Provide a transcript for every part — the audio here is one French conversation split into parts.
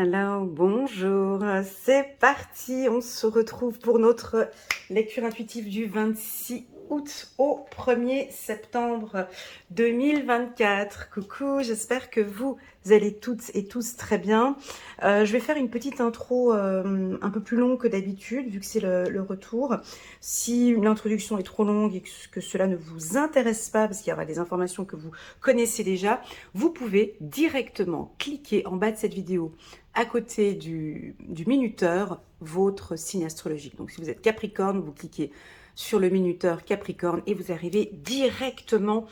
Alors, bonjour, c'est parti, on se retrouve pour notre lecture intuitive du 26 août au 1er septembre 2024. Coucou, j'espère que vous allez toutes et tous très bien. Je vais faire une petite intro un peu plus longue que d'habitude, vu que c'est le retour. Si l'introduction est trop longue et que cela ne vous intéresse pas, parce qu'il y aura des informations que vous connaissez déjà, vous pouvez directement cliquer en bas de cette vidéo à côté du minuteur, votre signe astrologique. Donc, si vous êtes Capricorne, vous cliquez sur le minuteur Capricorne et vous arrivez directement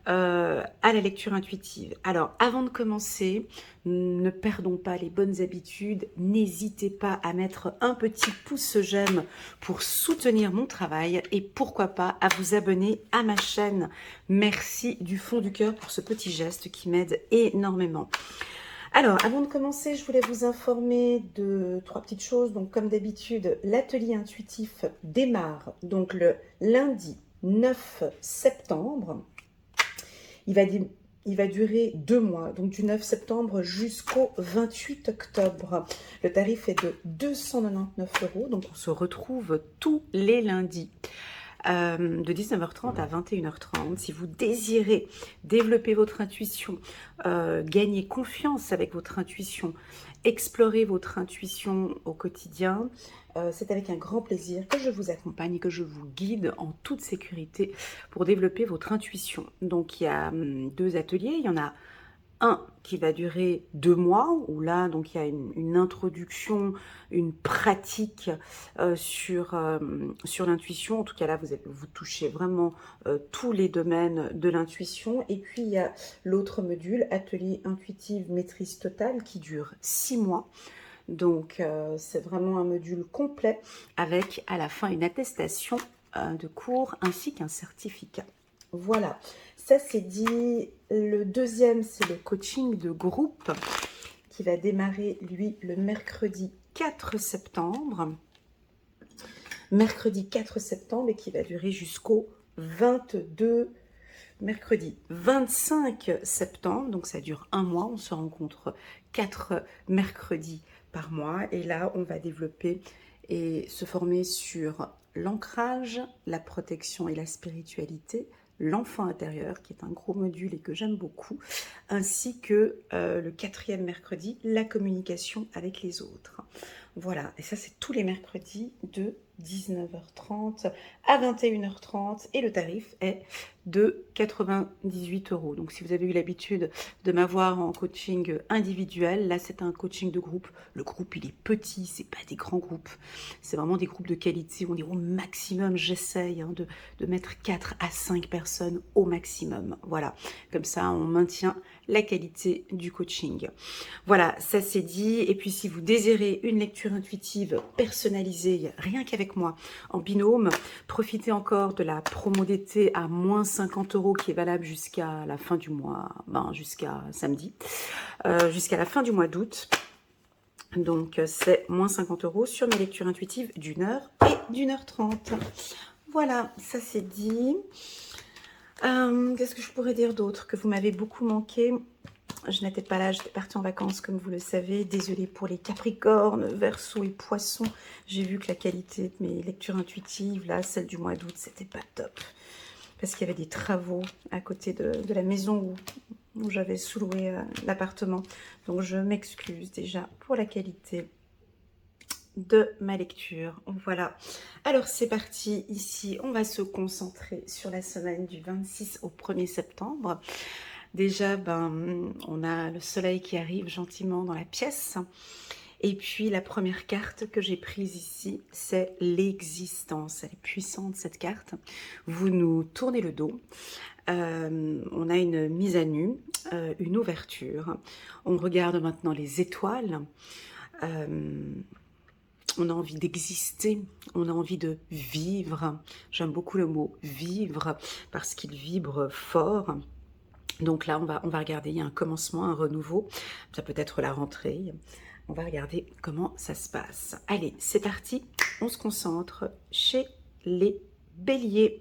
à la lecture intuitive. Alors, avant de commencer, ne perdons pas les bonnes habitudes. N'hésitez pas à mettre un petit pouce j'aime pour soutenir mon travail et pourquoi pas à vous abonner à ma chaîne. Merci du fond du cœur pour ce petit geste qui m'aide énormément. Alors, avant de commencer, je voulais vous informer de 3 petites choses. Donc, comme d'habitude, l'atelier intuitif démarre donc le lundi 9 septembre. Il va durer 2 mois, donc du 9 septembre jusqu'au 28 octobre. Le tarif est de 299 €, donc on se retrouve tous les lundis. De 19h30 à 21h30. Si vous désirez développer votre intuition, gagner confiance avec votre intuition, explorer votre intuition au quotidien, c'est avec un grand plaisir que je vous accompagne et que je vous guide en toute sécurité pour développer votre intuition. Donc il y a 2 ateliers, il y en a un qui va durer 2 mois, où là, donc, il y a une introduction, une pratique sur l'intuition. En tout cas, là, vous touchez vraiment tous les domaines de l'intuition. Et puis, il y a l'autre module, Atelier intuitive maîtrise totale, qui dure 6 mois. Donc, c'est vraiment un module complet avec, à la fin, une attestation de cours ainsi qu'un certificat. Voilà, ça c'est dit. Le deuxième, c'est le coaching de groupe qui va démarrer, lui, le mercredi 4 septembre. Mercredi 4 septembre et qui va durer jusqu'au mercredi 25 septembre. Donc ça dure 1 mois, on se rencontre 4 mercredis par mois. Et là, on va développer et se former sur l'ancrage, la protection et la spiritualité, l'enfant intérieur, qui est un gros module et que j'aime beaucoup, ainsi que le 4e mercredi, la communication avec les autres. Voilà, et ça c'est tous les mercredis de 19h30 à 21h30 et le tarif est de 98 €. Donc si vous avez eu l'habitude de m'avoir en coaching individuel, là c'est un coaching de groupe. Le groupe il est petit, c'est pas des grands groupes, c'est vraiment des groupes de qualité. On est au maximum, j'essaye de mettre 4 à 5 personnes au maximum. Voilà, comme ça on maintient la qualité du coaching. Voilà, ça c'est dit. Et puis si vous désirez une lecture intuitive personnalisée, rien qu'avec moi, en binôme, profitez encore de la promo d'été à moins 50 € qui est valable jusqu'à la fin du mois, jusqu'à samedi, jusqu'à la fin du mois d'août. Donc c'est moins 50 € sur mes lectures intuitives d'1 heure et d'1h30. Voilà, ça c'est dit. Qu'est-ce que je pourrais dire d'autre? Que vous m'avez beaucoup manqué. Je n'étais pas là, j'étais partie en vacances comme vous le savez. Désolée pour les Capricornes, Verseaux et Poissons. J'ai vu que la qualité de mes lectures intuitives, là, celle du mois d'août, c'était pas top. Parce qu'il y avait des travaux à côté de la maison où j'avais sous-loué l'appartement. Donc je m'excuse déjà pour la qualité de ma lecture. Voilà. Alors c'est parti. Ici, on va se concentrer sur la semaine du 26 au 1er septembre. Déjà, on a le soleil qui arrive gentiment dans la pièce. Et puis, la première carte que j'ai prise ici, c'est l'existence. Elle est puissante, cette carte. Vous nous tournez le dos. On a une mise à nu, une ouverture. On regarde maintenant les étoiles. On a envie d'exister, on a envie de vivre. J'aime beaucoup le mot vivre parce qu'il vibre fort. Donc là, on va regarder, il y a un commencement, un renouveau. Ça peut être la rentrée. On va regarder comment ça se passe. Allez, c'est parti. On se concentre chez les béliers.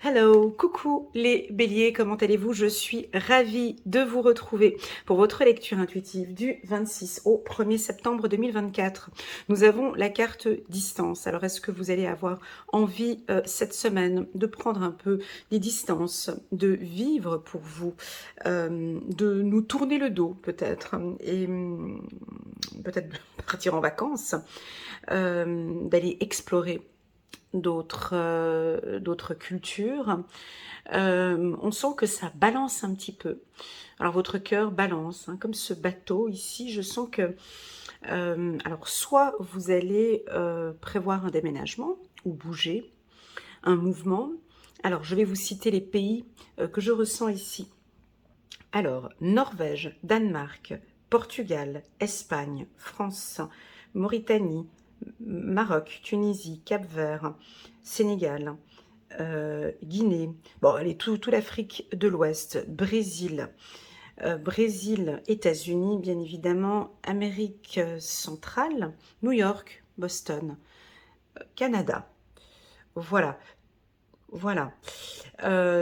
Hello, coucou les béliers, comment allez-vous? Je suis ravie de vous retrouver pour votre lecture intuitive du 26 au 1er septembre 2024. Nous avons la carte distance. Alors, est-ce que vous allez avoir envie cette semaine de prendre un peu des distances, de vivre pour vous, de nous tourner le dos peut-être et peut-être partir en vacances, d'aller explorer d'autres cultures. On sent que ça balance un petit peu. Alors votre cœur balance, hein, comme ce bateau ici. Je sens que, alors soit vous allez prévoir un déménagement ou bouger, un mouvement. Alors je vais vous citer les pays que je ressens ici. Alors Norvège, Danemark, Portugal, Espagne, France, Mauritanie, Maroc, Tunisie, Cap-Vert, Sénégal, Guinée, bon, allez, tout l'Afrique de l'Ouest, Brésil, États-Unis, bien évidemment, Amérique centrale, New York, Boston, Canada. Voilà. Voilà.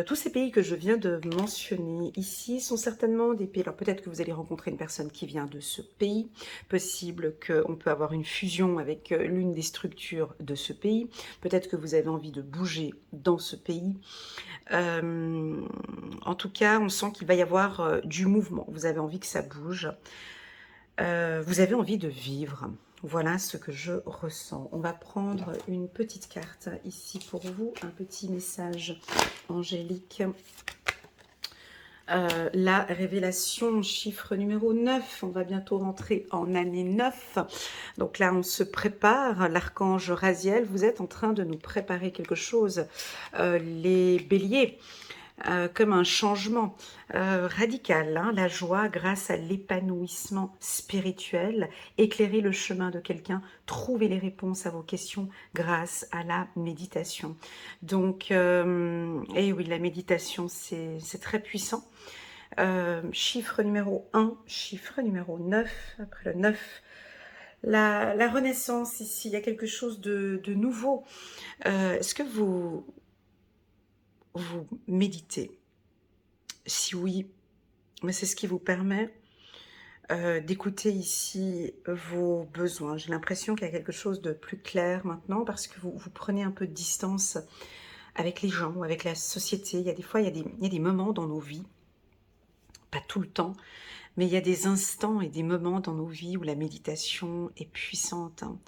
Tous ces pays que je viens de mentionner ici sont certainement des pays. Alors peut-être que vous allez rencontrer une personne qui vient de ce pays. Possible qu'on peut avoir une fusion avec l'une des structures de ce pays. Peut-être que vous avez envie de bouger dans ce pays. En tout cas, on sent qu'il va y avoir du mouvement. Vous avez envie que ça bouge. Vous avez envie de vivre. Voilà ce que je ressens. On va prendre une petite carte ici pour vous, un petit message angélique. La révélation, chiffre numéro 9, on va bientôt rentrer en année 9. Donc là, on se prépare. L'archange Raziel, vous êtes en train de nous préparer quelque chose. Les béliers, comme un changement radical, hein, la joie grâce à l'épanouissement spirituel, éclairer le chemin de quelqu'un, trouver les réponses à vos questions grâce à la méditation. Donc, et oui, la méditation, c'est très puissant. Chiffre numéro 1, chiffre numéro 9, après le 9, la renaissance ici, il y a quelque chose de nouveau. Est-ce que vous méditez? Si oui, mais c'est ce qui vous permet d'écouter ici vos besoins. J'ai l'impression qu'il y a quelque chose de plus clair maintenant parce que vous prenez un peu de distance avec les gens, avec la société. Il y a des fois, il y a des moments dans nos vies, pas tout le temps, mais il y a des instants et des moments dans nos vies où la méditation est puissante, hein.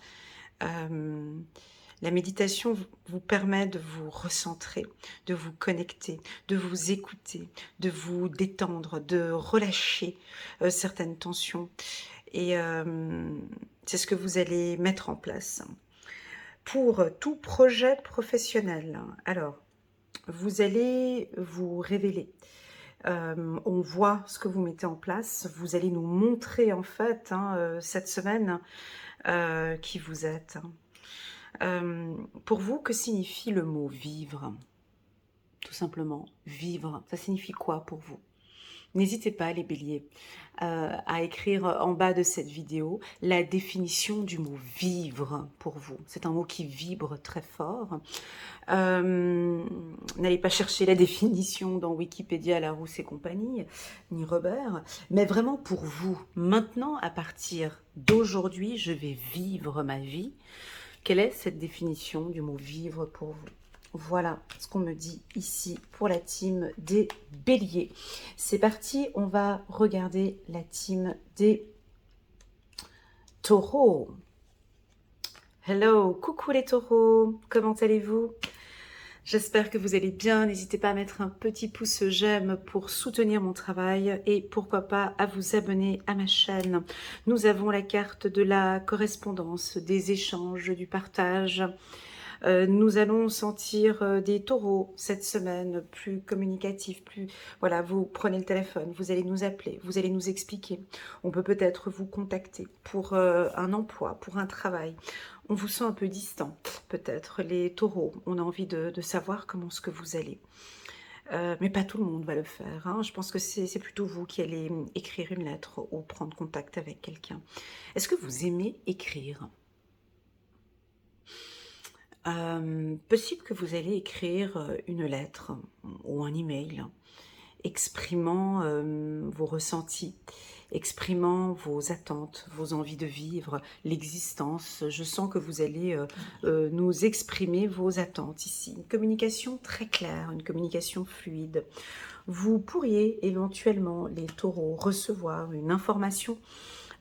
La méditation vous permet de vous recentrer, de vous connecter, de vous écouter, de vous détendre, de relâcher certaines tensions. Et c'est ce que vous allez mettre en place pour tout projet professionnel. Alors, vous allez vous révéler. On voit ce que vous mettez en place. Vous allez nous montrer en fait cette semaine qui vous êtes. Pour vous, que signifie le mot vivre? Tout simplement, vivre, ça signifie quoi pour vous? N'hésitez pas, les béliers, à écrire en bas de cette vidéo la définition du mot vivre pour vous. C'est un mot qui vibre très fort. N'allez pas chercher la définition dans Wikipédia, Larousse et compagnie, ni Robert, mais vraiment pour vous. Maintenant, à partir d'aujourd'hui, je vais vivre ma vie. Quelle est cette définition du mot vivre pour vous? Voilà ce qu'on me dit ici pour la team des béliers. C'est parti, on va regarder la team des taureaux. Hello, coucou les taureaux, comment allez-vous? J'espère que vous allez bien. N'hésitez pas à mettre un petit pouce j'aime pour soutenir mon travail et pourquoi pas à vous abonner à ma chaîne. Nous avons la carte de la correspondance, des échanges, du partage. Nous allons sentir des taureaux cette semaine, plus communicatifs, plus... Voilà, vous prenez le téléphone, vous allez nous appeler, vous allez nous expliquer. On peut peut-être vous contacter pour un emploi, pour un travail. On vous sent un peu distant, peut-être. Les taureaux, on a envie de savoir comment est-ce que vous allez. Mais pas tout le monde va le faire, hein. Je pense que c'est plutôt vous qui allez écrire une lettre ou prendre contact avec quelqu'un. Est-ce que vous aimez écrire ? Possible que vous allez écrire une lettre ou un email exprimant vos ressentis, exprimant vos attentes, vos envies de vivre, l'existence. Je sens que vous allez nous exprimer vos attentes ici. Une communication très claire, une communication fluide. Vous pourriez éventuellement, les taureaux, recevoir une information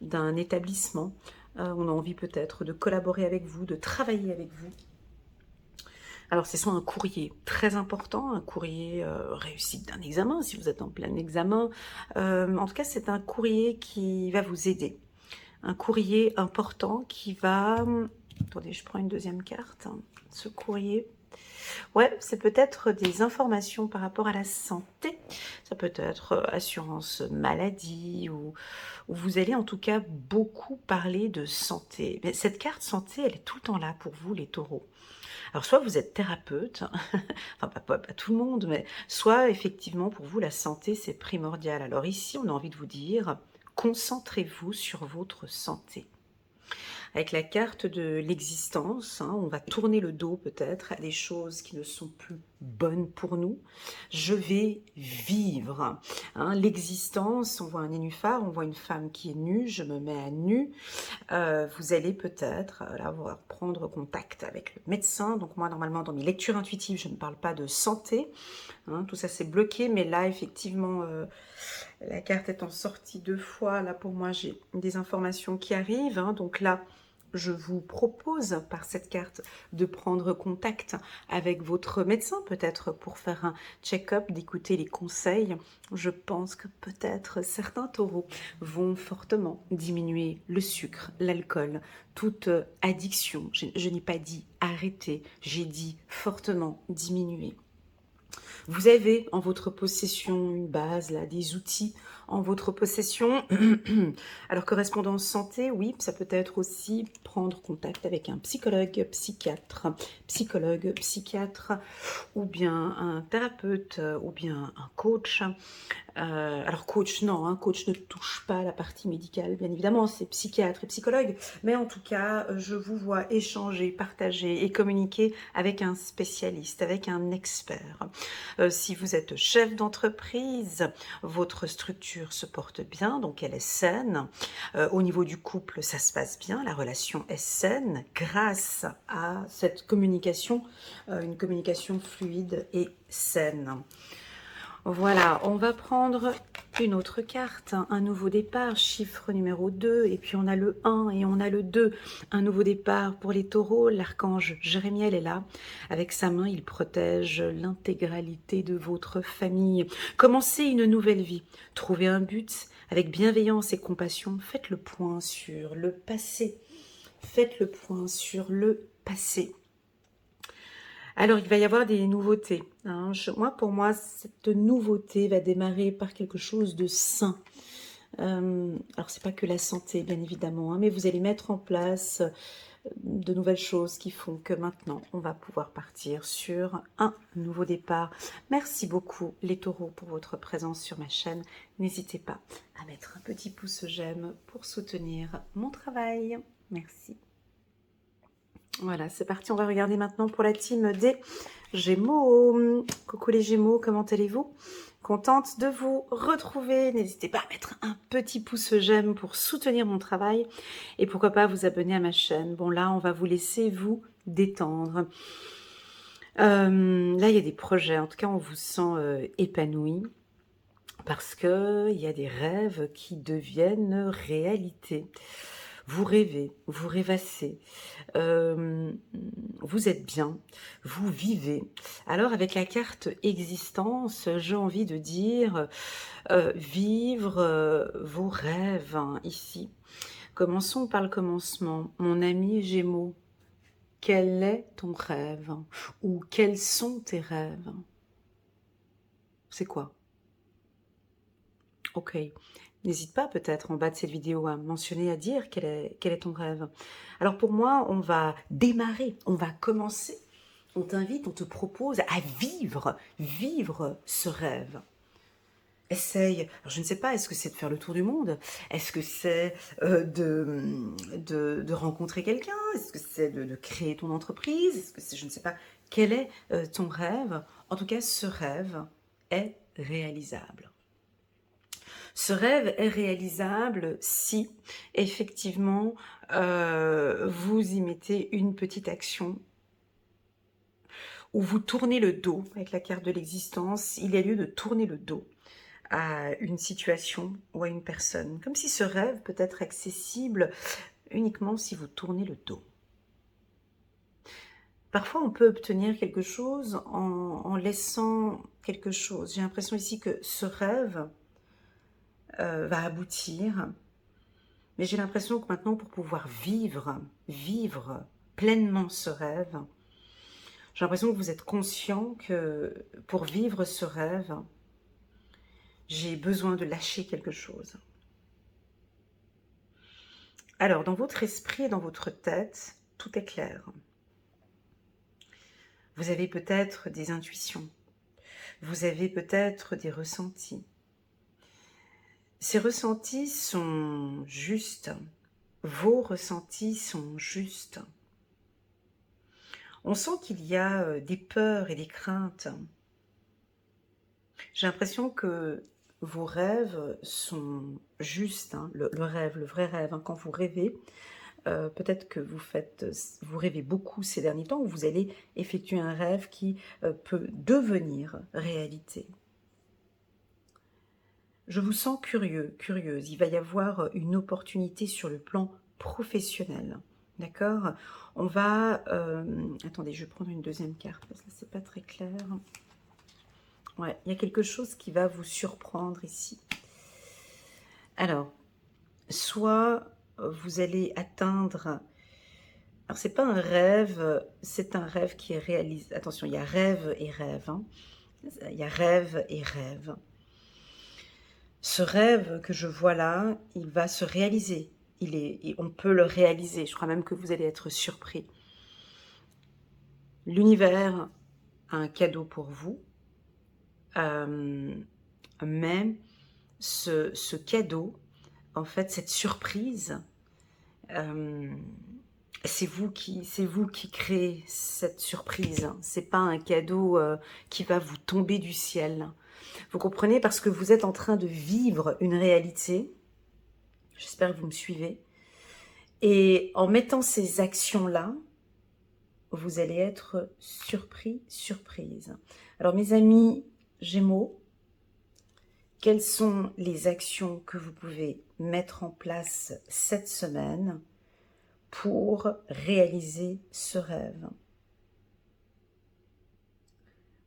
d'un établissement. On a envie peut-être de collaborer avec vous, de travailler avec vous. Alors, c'est soit un courrier très important, un courrier réussite d'un examen, si vous êtes en plein examen. En tout cas, c'est un courrier qui va vous aider. Un courrier important qui va... Attendez, je prends une deuxième carte. Ce courrier... Ouais, c'est peut-être des informations par rapport à la santé. Ça peut être assurance maladie ou vous allez en tout cas beaucoup parler de santé. Mais cette carte santé, elle est tout le temps là pour vous, les taureaux. Alors, soit vous êtes thérapeute, enfin pas tout le monde, mais soit effectivement pour vous la santé c'est primordial. Alors ici on a envie de vous dire, concentrez-vous sur votre santé. Avec la carte de l'existence, on va tourner le dos peut-être à des choses qui ne sont plus bonnes pour nous. Je vais vivre. L'existence, on voit un nénuphar, on voit une femme qui est nue, je me mets à nu. Vous allez peut-être prendre contact avec le médecin. Donc moi, normalement, dans mes lectures intuitives, je ne parle pas de santé. Tout ça, c'est bloqué. Mais là, effectivement, la carte étant sortie 2 fois, là, pour moi, j'ai des informations qui arrivent. Donc là, je vous propose par cette carte de prendre contact avec votre médecin peut-être pour faire un check-up, d'écouter les conseils. Je pense que peut-être certains taureaux vont fortement diminuer le sucre, l'alcool, toute addiction. Je n'ai pas dit arrêter, j'ai dit fortement diminuer. Vous avez en votre possession une base, là, des outils en votre possession. Alors, correspondance santé, oui, ça peut être aussi prendre contact avec un psychologue, psychiatre, ou bien un thérapeute, ou bien un coach. Alors coach, non, coach ne touche pas à la partie médicale, bien évidemment, c'est psychiatre et psychologue, mais en tout cas, je vous vois échanger, partager et communiquer avec un spécialiste, avec un expert. Si vous êtes chef d'entreprise, votre structure se porte bien, donc elle est saine. Au niveau du couple, ça se passe bien, la relation est saine grâce à cette communication, une communication fluide et saine. Voilà, on va prendre une autre carte, un nouveau départ, chiffre numéro 2, et puis on a le 1 et on a le 2, un nouveau départ pour les taureaux. L'archange Jérémiel est là, avec sa main il protège l'intégralité de votre famille. Commencez une nouvelle vie, trouvez un but avec bienveillance et compassion, faites le point sur le passé, faites le point sur le passé. Alors, il va y avoir des nouveautés. Pour moi, cette nouveauté va démarrer par quelque chose de sain. Alors, c'est pas que la santé, bien évidemment, mais vous allez mettre en place de nouvelles choses qui font que maintenant, on va pouvoir partir sur un nouveau départ. Merci beaucoup, les taureaux, pour votre présence sur ma chaîne. N'hésitez pas à mettre un petit pouce j'aime pour soutenir mon travail. Merci. Voilà, c'est parti, on va regarder maintenant pour la team des Gémeaux. Coucou les Gémeaux, comment allez-vous? Contente de vous retrouver. N'hésitez pas à mettre un petit pouce j'aime pour soutenir mon travail. Et pourquoi pas vous abonner à ma chaîne. Bon, là, on va vous laisser vous détendre. Là, il y a des projets. En tout cas, on vous sent épanoui. Parce qu'il y a des rêves qui deviennent réalité. Vous rêvez, vous rêvassez, vous êtes bien, vous vivez. Alors avec la carte existence, j'ai envie de dire vivre vos rêves ici. Commençons par le commencement. Mon ami Gémeaux, quel est ton rêve? Ou quels sont tes rêves? C'est quoi? Ok. N'hésite pas peut-être en bas de cette vidéo à mentionner, à dire quel est ton rêve. Alors pour moi, on va démarrer, on va commencer. On t'invite, on te propose à vivre ce rêve. essaye, alors je ne sais pas, est-ce que c'est de faire le tour du monde? Est-ce que c'est de rencontrer quelqu'un? Est-ce que c'est de créer ton entreprise? Est-ce que c'est, je ne sais pas, quel est ton rêve? En tout cas, ce rêve est réalisable. Ce rêve est réalisable si, effectivement, vous y mettez une petite action où vous tournez le dos avec la carte de l'existence. Il y a lieu de tourner le dos à une situation ou à une personne. Comme si ce rêve peut être accessible uniquement si vous tournez le dos. Parfois, on peut obtenir quelque chose en laissant quelque chose. J'ai l'impression ici que ce rêve va aboutir. Mais j'ai l'impression que maintenant, pour pouvoir vivre pleinement ce rêve, j'ai l'impression que vous êtes conscient que pour vivre ce rêve, j'ai besoin de lâcher quelque chose. Alors, dans votre esprit et dans votre tête, tout est clair. Vous avez peut-être des intuitions. Vous avez peut-être des ressentis. Ces ressentis sont justes. Vos ressentis sont justes. On sent qu'il y a des peurs et des craintes. J'ai l'impression que vos rêves sont justes, hein, le rêve, le vrai rêve, hein, quand vous rêvez, peut-être que vous rêvez beaucoup ces derniers temps, ou vous allez effectuer un rêve qui peut devenir réalité. Je vous sens curieux, curieuse. Il va y avoir une opportunité sur le plan professionnel. D'accord? On va... attendez, je vais prendre une deuxième carte, parce que c'est pas très clair. Ouais, il y a quelque chose qui va vous surprendre ici. Alors, soit vous allez atteindre... Alors, c'est pas un rêve, c'est un rêve qui est réalisé. Attention, il y a rêve et rêve. Hein. Il y a rêve et rêve. Ce rêve que je vois là, il va se réaliser. On peut le réaliser. Je crois même que vous allez être surpris. L'univers a un cadeau pour vous. Mais ce cadeau, en fait, cette surprise, c'est vous qui créez cette surprise. C'est pas un cadeau qui va vous tomber du ciel. Vous comprenez? Parce que vous êtes en train de vivre une réalité. J'espère que vous me suivez. Et en mettant ces actions-là, vous allez être surpris, surprise. Alors mes amis Gémeaux, quelles sont les actions que vous pouvez mettre en place cette semaine pour réaliser ce rêve?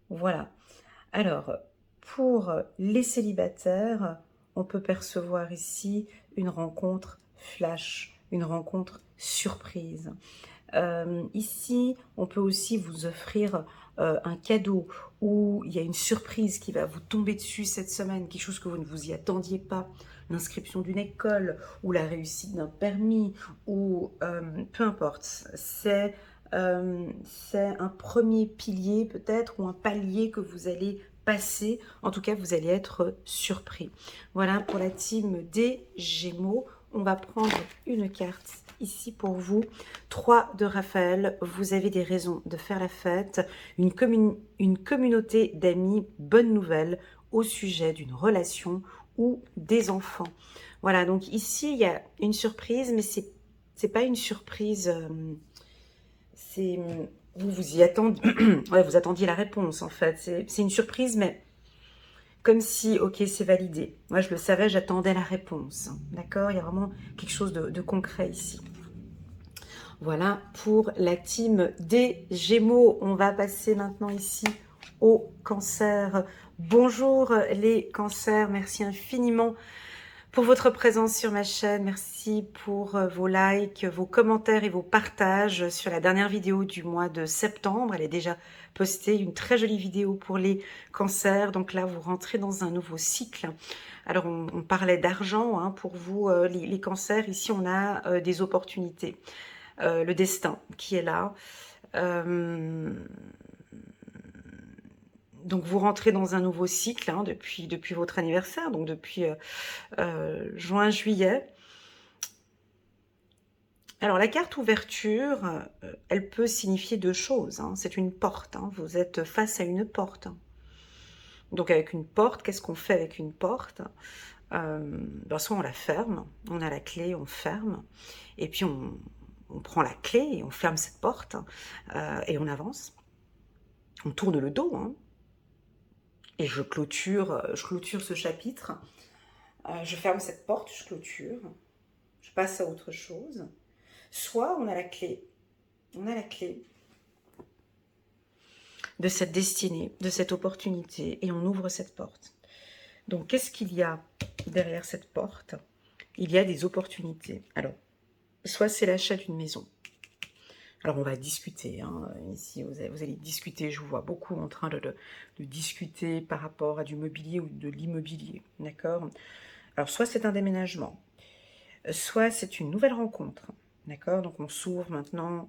Voilà. Alors, pour les célibataires, on peut percevoir ici une rencontre flash, une rencontre surprise. Ici, on peut aussi vous offrir un cadeau où il y a une surprise qui va vous tomber dessus cette semaine, quelque chose que vous ne vous y attendiez pas, l'inscription d'une école ou la réussite d'un permis ou peu importe. C'est un premier pilier peut-être ou un palier que vous allez passer. En tout cas, vous allez être surpris. Voilà pour la team des Gémeaux. On va prendre une carte ici pour vous. 3 de Raphaël, vous avez des raisons de faire la fête. Une communauté d'amis, bonne nouvelle au sujet d'une relation ou des enfants. Voilà, donc ici, il y a une surprise, mais c'est pas une surprise... c'est vous y attendiez, ouais, vous attendiez la réponse en fait. C'est une surprise, mais comme si, ok, c'est validé. Moi, je le savais, j'attendais la réponse. D'accord? Il y a vraiment quelque chose de concret ici. Voilà pour la team des Gémeaux. On va passer maintenant ici au Cancer. Bonjour les Cancers, merci infiniment pour votre présence sur ma chaîne. Merci pour vos likes, vos commentaires et vos partages sur la dernière vidéo du mois de septembre. Elle est déjà postée, une très jolie vidéo pour les cancers. Donc là, vous rentrez dans un nouveau cycle. Alors, on parlait d'argent hein, pour vous, les cancers. Ici, on a des opportunités. Le destin qui est là. Donc vous rentrez dans un nouveau cycle hein, depuis votre anniversaire, donc depuis juin, juillet. Alors la carte ouverture, elle peut signifier deux choses. Hein. C'est une porte, hein. Vous êtes face à une porte. Donc avec une porte, qu'est-ce qu'on fait avec une porte? Soit on la ferme, on a la clé, on ferme, et puis on prend la clé et on ferme cette porte, et on avance. On tourne le dos, hein, et je clôture ce chapitre. Je ferme cette porte, je clôture, je passe à autre chose. Soit on a la clé de cette destinée, de cette opportunité, et on ouvre cette porte. Donc, qu'est-ce qu'il y a derrière cette porte? Il y a des opportunités. Alors, soit c'est l'achat d'une maison. Alors, on va discuter. Hein. Ici, vous allez discuter. Je vous vois beaucoup en train de discuter par rapport à du mobilier ou de l'immobilier. D'accord? Alors, soit c'est un déménagement, soit c'est une nouvelle rencontre. D'accord? Donc, on s'ouvre maintenant.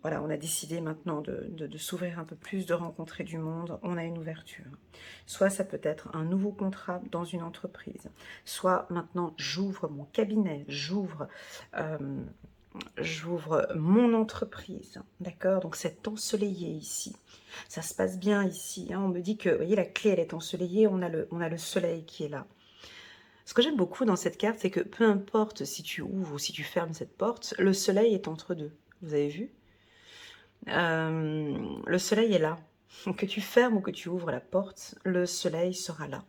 Voilà, on a décidé maintenant de s'ouvrir un peu plus, de rencontrer du monde. On a une ouverture. Soit ça peut être un nouveau contrat dans une entreprise. Soit maintenant, j'ouvre mon cabinet, j'ouvre mon entreprise. D'accord? Donc c'est ensoleillé ici. Ça se passe bien ici. Hein. On me dit que, vous voyez, la clé, elle est ensoleillée. On a le soleil qui est là. Ce que j'aime beaucoup dans cette carte, c'est que peu importe si tu ouvres ou si tu fermes cette porte, le soleil est entre deux. Vous avez vu? Le soleil est là. Que tu fermes ou que tu ouvres la porte, le soleil sera là.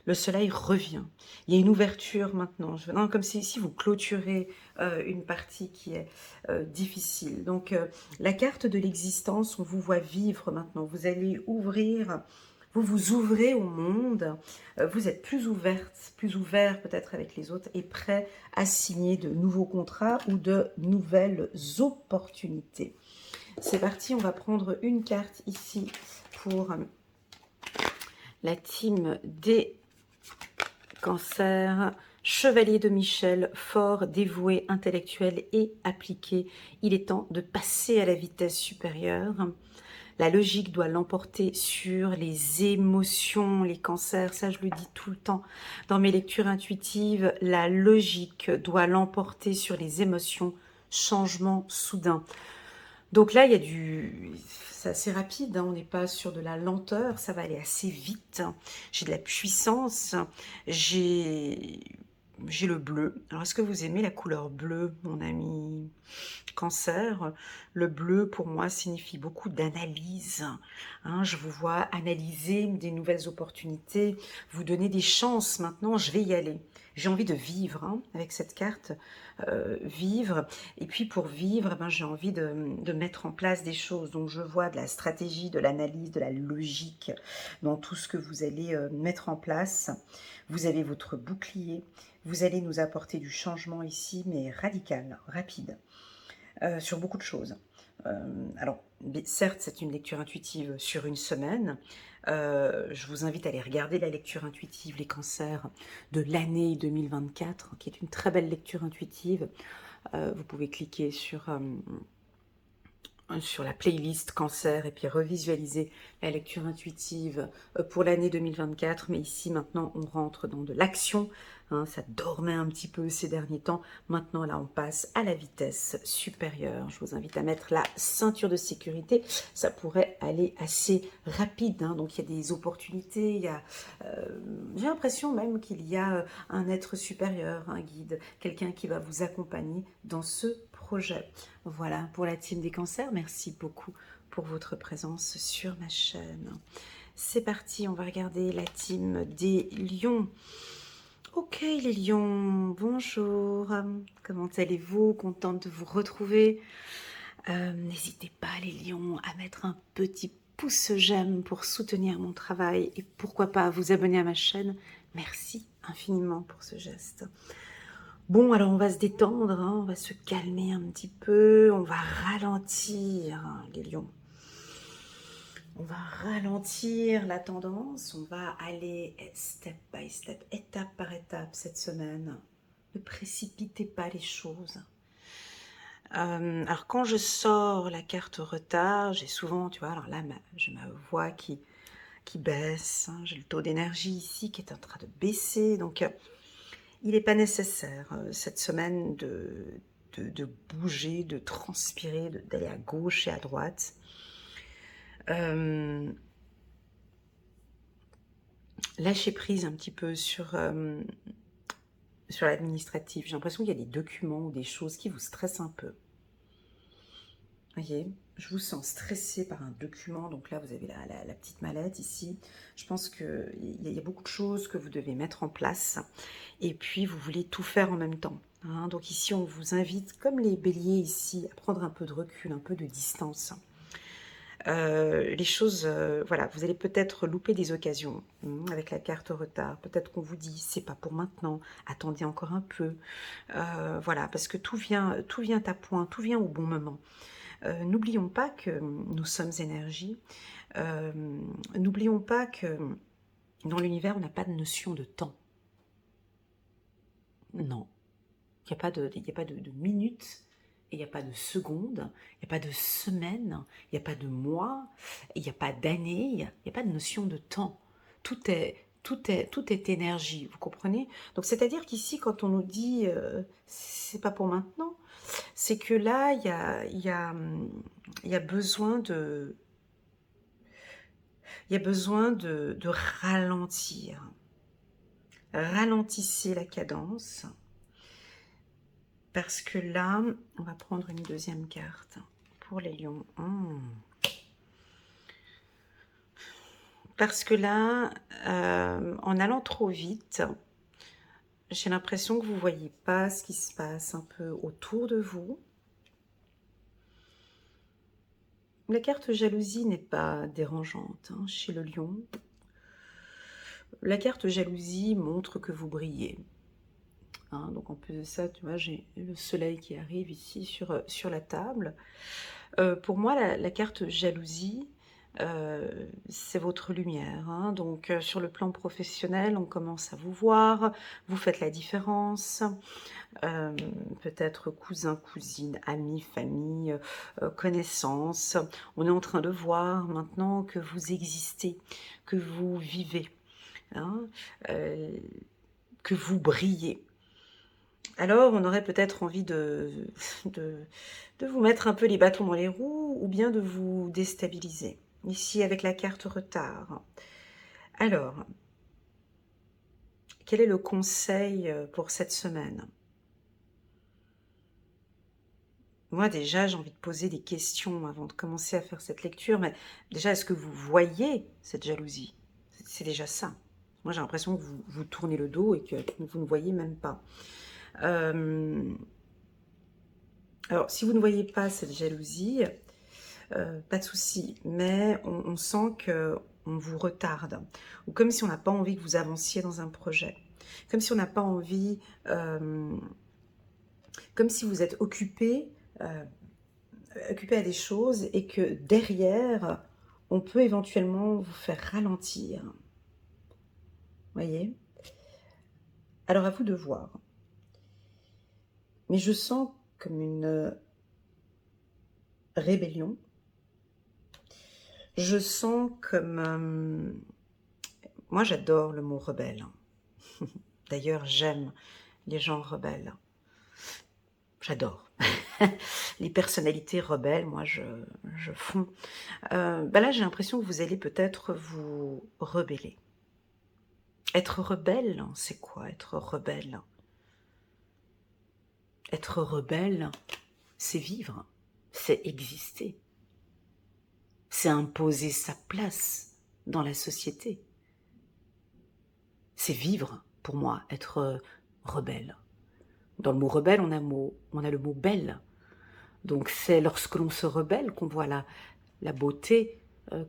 Le soleil revient. Il y a une ouverture maintenant. Non, comme si ici vous clôturez une partie qui est difficile. Donc la carte de l'existence, on vous voit vivre maintenant. Vous allez ouvrir, vous vous ouvrez au monde. Vous êtes plus ouverte, plus ouvert peut-être avec les autres et prêt à signer de nouveaux contrats ou de nouvelles opportunités. C'est parti, on va prendre une carte ici pour la team des cancers. Chevalier de Michel, fort, dévoué, intellectuel et appliqué. Il est temps de passer à la vitesse supérieure. La logique doit l'emporter sur les émotions, les cancers. Ça, je le dis tout le temps dans mes lectures intuitives. La logique doit l'emporter sur les émotions. Changement soudain. Donc là, il y a c'est assez rapide, hein, on n'est pas sur de la lenteur, ça va aller assez vite. Hein. J'ai de la puissance, j'ai le bleu. Alors, est-ce que vous aimez la couleur bleue, mon ami Cancer? Le bleu, pour moi, signifie beaucoup d'analyse. Hein, je vous vois analyser des nouvelles opportunités, vous donner des chances. Maintenant, je vais y aller. J'ai envie de vivre hein, avec cette carte, vivre. Et puis pour vivre, ben, j'ai envie de mettre en place des choses. Donc je vois de la stratégie, de l'analyse, de la logique dans tout ce que vous allez mettre en place. Vous avez votre bouclier. Vous allez nous apporter du changement ici, mais radical, rapide, sur beaucoup de choses. Alors, certes, c'est une lecture intuitive sur une semaine. Je vous invite à aller regarder la lecture intuitive, les cancers de l'année 2024, qui est une très belle lecture intuitive. Vous pouvez cliquer sur la playlist cancer et puis revisualiser la lecture intuitive pour l'année 2024. Mais ici, maintenant, on rentre dans de l'action. Hein, ça dormait un petit peu ces derniers temps. Maintenant, là, on passe à la vitesse supérieure. Je vous invite à mettre la ceinture de sécurité. Ça pourrait aller assez rapide. Hein. Donc, il y a des opportunités. Il y a, j'ai l'impression même qu'il y a un être supérieur, un guide, quelqu'un qui va vous accompagner dans ce projet. Voilà pour la team des cancers. Merci beaucoup pour votre présence sur ma chaîne. C'est parti, on va regarder la team des lions. Ok les lions, bonjour. Comment allez-vous? Contente de vous retrouver. N'hésitez pas les lions à mettre un petit pouce j'aime pour soutenir mon travail et pourquoi pas vous abonner à ma chaîne. Merci infiniment pour ce geste. Bon, alors on va se détendre, hein, on va se calmer un petit peu, on va ralentir, hein, les lions. On va ralentir la tendance, on va aller step by step, étape par étape cette semaine. Ne précipitez pas les choses. Alors quand je sors la carte retard, j'ai souvent, tu vois, alors là, j'ai ma voix qui baisse, hein, j'ai le taux d'énergie ici qui est en train de baisser, donc il n'est pas nécessaire cette semaine de bouger, de transpirer, d'aller à gauche et à droite. Lâcher prise un petit peu sur l'administratif. J'ai l'impression qu'il y a des documents ou des choses qui vous stressent un peu. Voyez, je vous sens stressé par un document. Donc là, vous avez la petite mallette ici. Je pense qu'il y a beaucoup de choses que vous devez mettre en place. Et puis, vous voulez tout faire en même temps. Hein. Donc ici, on vous invite, comme les béliers ici, à prendre un peu de recul, un peu de distance. Les choses, voilà, vous allez peut-être louper des occasions avec la carte retard. Peut-être qu'on vous dit, c'est pas pour maintenant, attendez encore un peu. Voilà, parce que tout vient à point, tout vient au bon moment. N'oublions pas que nous sommes énergie. N'oublions pas que dans l'univers, on n'a pas de notion de temps. Non. Il n'y a pas de minutes, il n'y a pas de secondes, il n'y a pas de semaines, il n'y a pas de mois, il n'y a pas d'années, il n'y a pas de notion de temps. Tout est énergie, vous comprenez? Donc c'est-à-dire qu'ici, quand on nous dit c'est pas pour maintenant, c'est que là, il y a besoin de ralentir. Ralentissez la cadence. Parce que là, on va prendre une deuxième carte pour les lions. Parce que là, en allant trop vite, j'ai l'impression que vous ne voyez pas ce qui se passe un peu autour de vous. La carte jalousie n'est pas dérangeante hein, chez le lion. La carte jalousie montre que vous brillez. Hein, donc en plus de ça, tu vois, j'ai le soleil qui arrive ici sur la table. Pour moi, la carte jalousie, c'est votre lumière. Hein. Donc sur le plan professionnel, on commence à vous voir, vous faites la différence. Peut-être cousin, cousine, amis, famille, connaissances. On est en train de voir maintenant que vous existez, que vous vivez, hein, que vous brillez. Alors, on aurait peut-être envie de vous mettre un peu les bâtons dans les roues ou bien de vous déstabiliser. Ici, avec la carte retard. Alors, quel est le conseil pour cette semaine? Moi, déjà, j'ai envie de poser des questions avant de commencer à faire cette lecture. Mais déjà, est-ce que vous voyez cette jalousie? C'est déjà ça. Moi, j'ai l'impression que vous tournez le dos et que vous ne voyez même pas. Alors, si vous ne voyez pas cette jalousie, pas de souci, mais on sent qu'on vous retarde, ou comme si on n'a pas envie que vous avanciez dans un projet, comme si on n'a pas envie, comme si vous êtes occupé à des choses et que derrière, on peut éventuellement vous faire ralentir. Voyez? Alors à vous de voir. Mais je sens comme une rébellion. Je sens comme... moi, j'adore le mot rebelle. D'ailleurs, j'aime les gens rebelles. J'adore. Les personnalités rebelles, moi, je fonds. Là, j'ai l'impression que vous allez peut-être vous rebeller. Être rebelle, c'est quoi être rebelle? Être rebelle, c'est vivre, c'est exister. C'est imposer sa place dans la société. C'est vivre, pour moi, être rebelle. Dans le mot rebelle, on a le mot belle. Donc c'est lorsque l'on se rebelle qu'on voit la beauté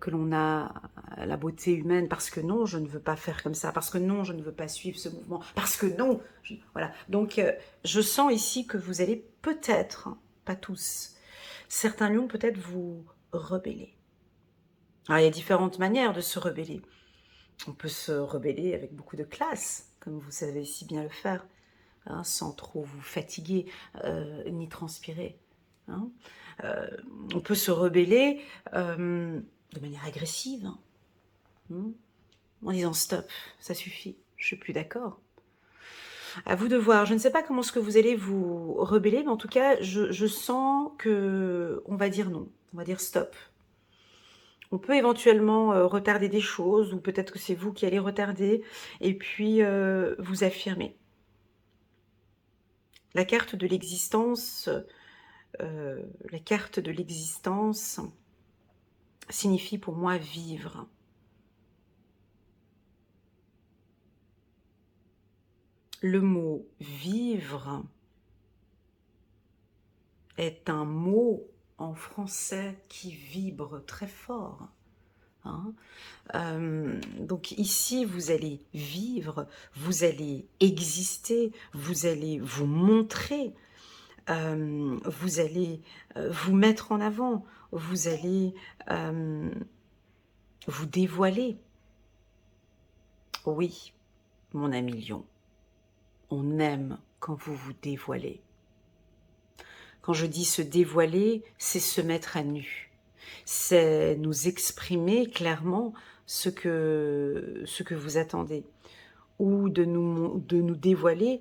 que l'on a, la beauté humaine, parce que non, je ne veux pas faire comme ça, parce que non, je ne veux pas suivre ce mouvement, parce que non, voilà. Donc je sens ici que vous allez peut-être, pas tous, certains lions peut-être vous rebeller. Alors il y a différentes manières de se rebeller. On peut se rebeller avec beaucoup de classe, comme vous savez si bien le faire, hein, sans trop vous fatiguer ni transpirer. Hein. On peut se rebeller de manière agressive, hein, en disant stop, ça suffit, je suis plus d'accord. À vous de voir. Je ne sais pas comment est-ce que vous allez vous rebeller, mais en tout cas, je sens que on va dire non. On va dire stop. On peut éventuellement retarder des choses, ou peut-être que c'est vous qui allez retarder, et puis vous affirmer. La carte de l'existence, la carte de l'existence signifie pour moi vivre. Le mot vivre est un mot en français qui vibre très fort. Hein. Donc ici, vous allez vivre, vous allez exister, vous allez vous montrer, vous allez vous mettre en avant, vous allez vous dévoiler. Oui, mon ami lion, on aime quand vous vous dévoilez. Quand je dis se dévoiler, c'est se mettre à nu. C'est nous exprimer clairement ce que vous attendez, ou de nous dévoiler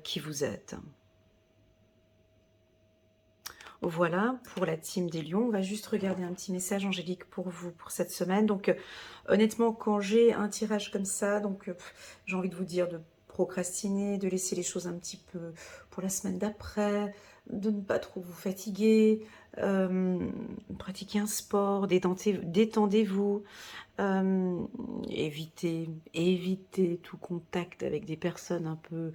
qui vous êtes. Voilà pour la team des lions. On va juste regarder un petit message angélique pour vous pour cette semaine. Donc honnêtement, quand j'ai un tirage comme ça, donc j'ai envie de vous dire de procrastiner, de laisser les choses un petit peu pour la semaine d'après, de ne pas trop vous fatiguer, pratiquer un sport, détendez-vous, évitez tout contact avec des personnes un peu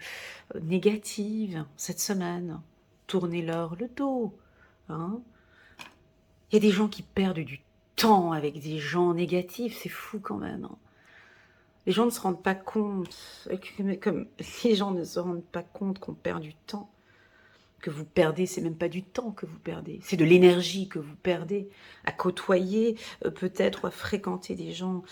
négatives cette semaine. Tournez-leur le dos. Hein. Il y a des gens qui perdent du temps avec des gens négatifs, c'est fou quand même. Hein. Les gens ne se rendent pas compte, comme les gens ne se rendent pas compte qu'on perd du temps. Que vous perdez, c'est même pas du temps que vous perdez, c'est de l'énergie que vous perdez à côtoyer, peut-être, ou à fréquenter des gens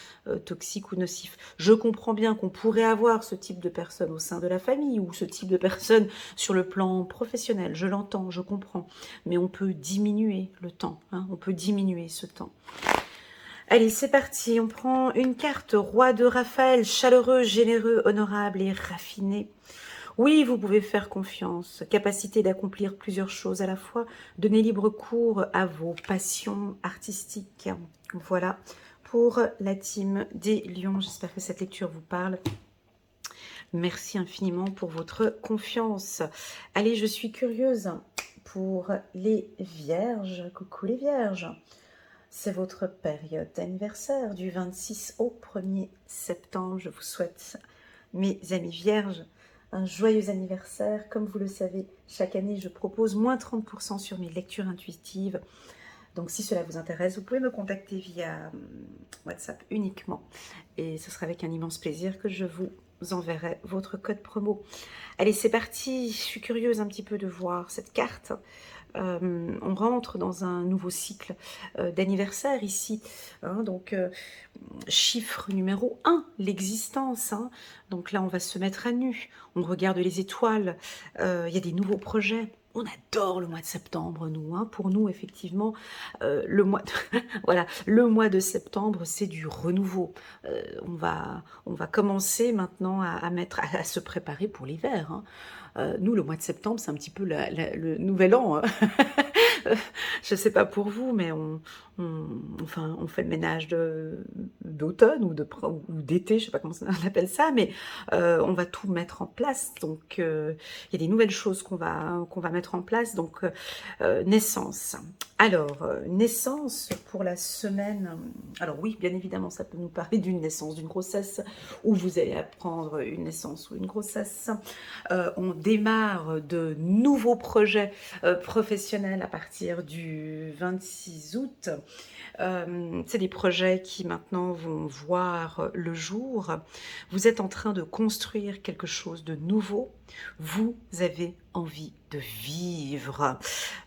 toxiques ou nocifs. Je comprends bien qu'on pourrait avoir ce type de personnes au sein de la famille, ou ce type de personnes sur le plan professionnel, je l'entends, je comprends, mais on peut diminuer le temps, hein, on peut diminuer ce temps. Allez, c'est parti, on prend une carte, roi de Raphaël, chaleureux, généreux, honorable et raffiné. Oui, vous pouvez faire confiance, capacité d'accomplir plusieurs choses à la fois, donner libre cours à vos passions artistiques. Voilà pour la team des lions, j'espère que cette lecture vous parle. Merci infiniment pour votre confiance. Allez, je suis curieuse pour les vierges. Coucou les vierges. C'est votre période d'anniversaire du 26 au 1er septembre. Je vous souhaite, mes amis vierges, un joyeux anniversaire. Comme vous le savez, chaque année, je propose moins 30% sur mes lectures intuitives. Donc, si cela vous intéresse, vous pouvez me contacter via WhatsApp uniquement. Et ce sera avec un immense plaisir que je vous enverrai votre code promo. Allez, c'est parti. Je suis curieuse un petit peu de voir cette carte. On rentre dans un nouveau cycle d'anniversaire ici. Hein, donc, chiffre numéro 1, l'existence. Hein. Donc là, on va se mettre à nu. On regarde les étoiles. Il y a des nouveaux projets. On adore le mois de septembre, nous. Hein. Pour nous, effectivement, le mois de, voilà, le mois de septembre, c'est du renouveau. On va commencer maintenant à se préparer pour l'hiver. Hein. Nous, le mois de septembre, c'est un petit peu le nouvel an. Hein. Je ne sais pas pour vous, mais on fait le ménage d'automne ou d'été, je ne sais pas comment on appelle ça, mais on va tout mettre en place. Donc, il y a des nouvelles choses qu'on va mettre en place. Donc, naissance. Alors, naissance pour la semaine. Alors oui, bien évidemment, ça peut nous parler d'une naissance, d'une grossesse, où vous allez apprendre une naissance ou une grossesse. On démarre de nouveaux projets professionnels à partir du 26 août. C'est des projets qui maintenant vont voir le jour. Vous êtes en train de construire quelque chose de nouveau. Vous avez envie de vivre.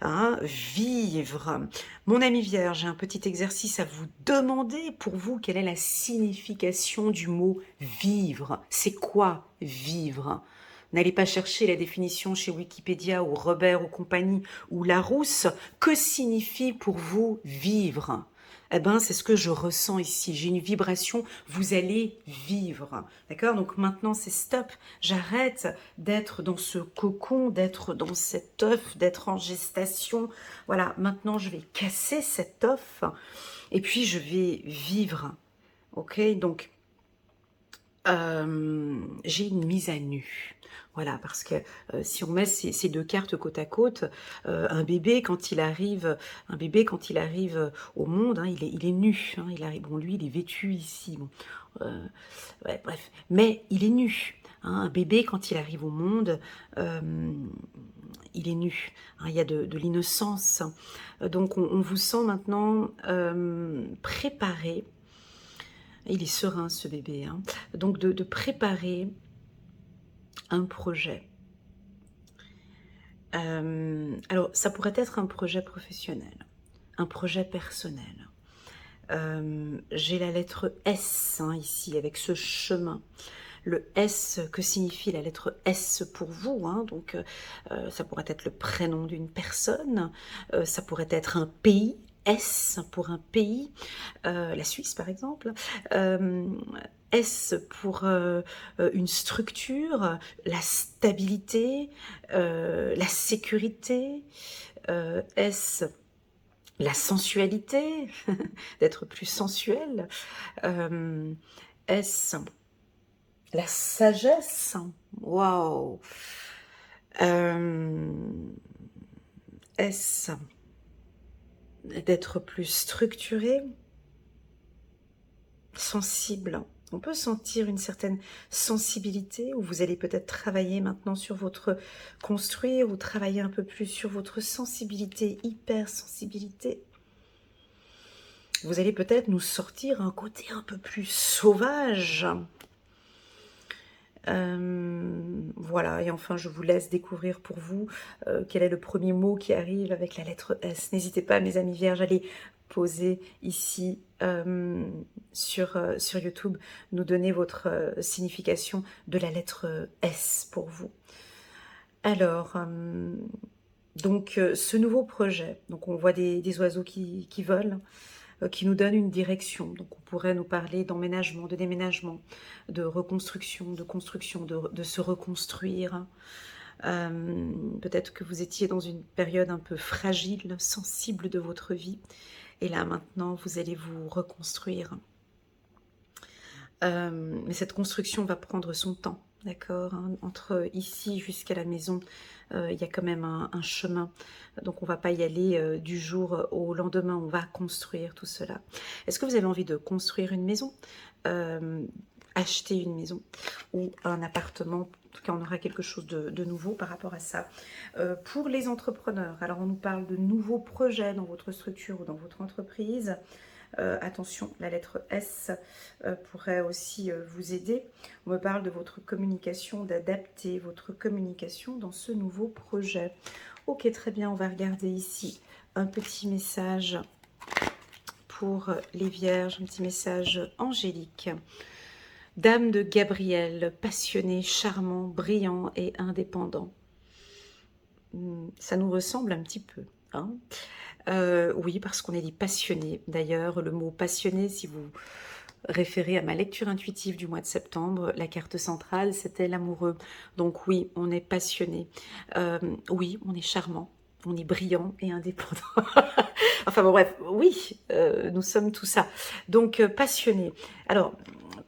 Hein, vivre. Mon ami Vierge, j'ai un petit exercice à vous demander pour vous. Quelle est la signification du mot vivre? C'est quoi vivre? N'allez pas chercher la définition chez Wikipédia ou Robert ou compagnie ou Larousse. Que signifie pour vous vivre? Eh ben, c'est ce que je ressens ici. J'ai une vibration, vous allez vivre. D'accord? Donc maintenant, c'est stop. J'arrête d'être dans ce cocon, d'être dans cet œuf, d'être en gestation. Voilà, maintenant, je vais casser cet œuf et puis je vais vivre. Ok? Donc, j'ai une mise à nu. Voilà, parce que si on met ces deux cartes côte à côte, un bébé quand il arrive, au monde, hein, il est nu. Hein, il arrive, bon, lui, il est vêtu ici. Bon, ouais, bref, mais il est nu. Hein, un bébé quand il arrive au monde, il est nu. Hein, il y a de l'innocence. Donc on vous sent maintenant préparé. Il est serein ce bébé. Hein. Donc de préparer un projet. Alors, ça pourrait être un projet professionnel, un projet personnel. J'ai la lettre S hein, ici, avec ce chemin. Le S, que signifie la lettre S pour vous hein, donc, ça pourrait être le prénom d'une personne, ça pourrait être un pays, S pour un pays, la Suisse par exemple, S pour une structure, la stabilité, la sécurité, S la sensualité, d'être plus sensuel, S la sagesse, waouh, S d'être plus structuré, sensible. On peut sentir une certaine sensibilité où vous allez peut-être travailler maintenant sur votre construire ou travailler un peu plus sur votre sensibilité, hypersensibilité. Vous allez peut-être nous sortir un côté un peu plus sauvage. Voilà, et enfin je vous laisse découvrir pour vous quel est le premier mot qui arrive avec la lettre S. N'hésitez pas mes amis vierges à aller poser ici sur YouTube, nous donner votre signification de la lettre S pour vous. Alors, donc ce nouveau projet, donc on voit des oiseaux qui volent, qui nous donne une direction. Donc on pourrait nous parler d'emménagement, de déménagement, de reconstruction, de construction, de se reconstruire. Peut-être que vous étiez dans une période un peu fragile, sensible de votre vie. Et là maintenant, vous allez vous reconstruire. Mais cette construction va prendre son temps. D'accord hein, entre ici jusqu'à la maison, il y a quand même un chemin. Donc on ne va pas y aller du jour au lendemain, on va construire tout cela. Est-ce que vous avez envie de construire une maison, acheter une maison ou un appartement? En tout cas, on aura quelque chose de nouveau par rapport à ça. Pour les entrepreneurs, alors on nous parle de nouveaux projets dans votre structure ou dans votre entreprise. Attention, la lettre S pourrait aussi vous aider. On me parle de votre communication, d'adapter votre communication dans ce nouveau projet. Ok, très bien, on va regarder ici un petit message pour les vierges, un petit message angélique. Dame de Gabriel, passionné, charmant, brillant et indépendant. Ça nous ressemble un petit peu, hein. Oui, parce qu'on est des passionnés. D'ailleurs, le mot passionné, si vous référez à ma lecture intuitive du mois de septembre, la carte centrale, c'était l'amoureux. Donc oui, on est passionné. Oui, on est charmant, on est brillant et indépendant. Enfin bon, bref, oui, nous sommes tout ça. Donc passionné. Alors,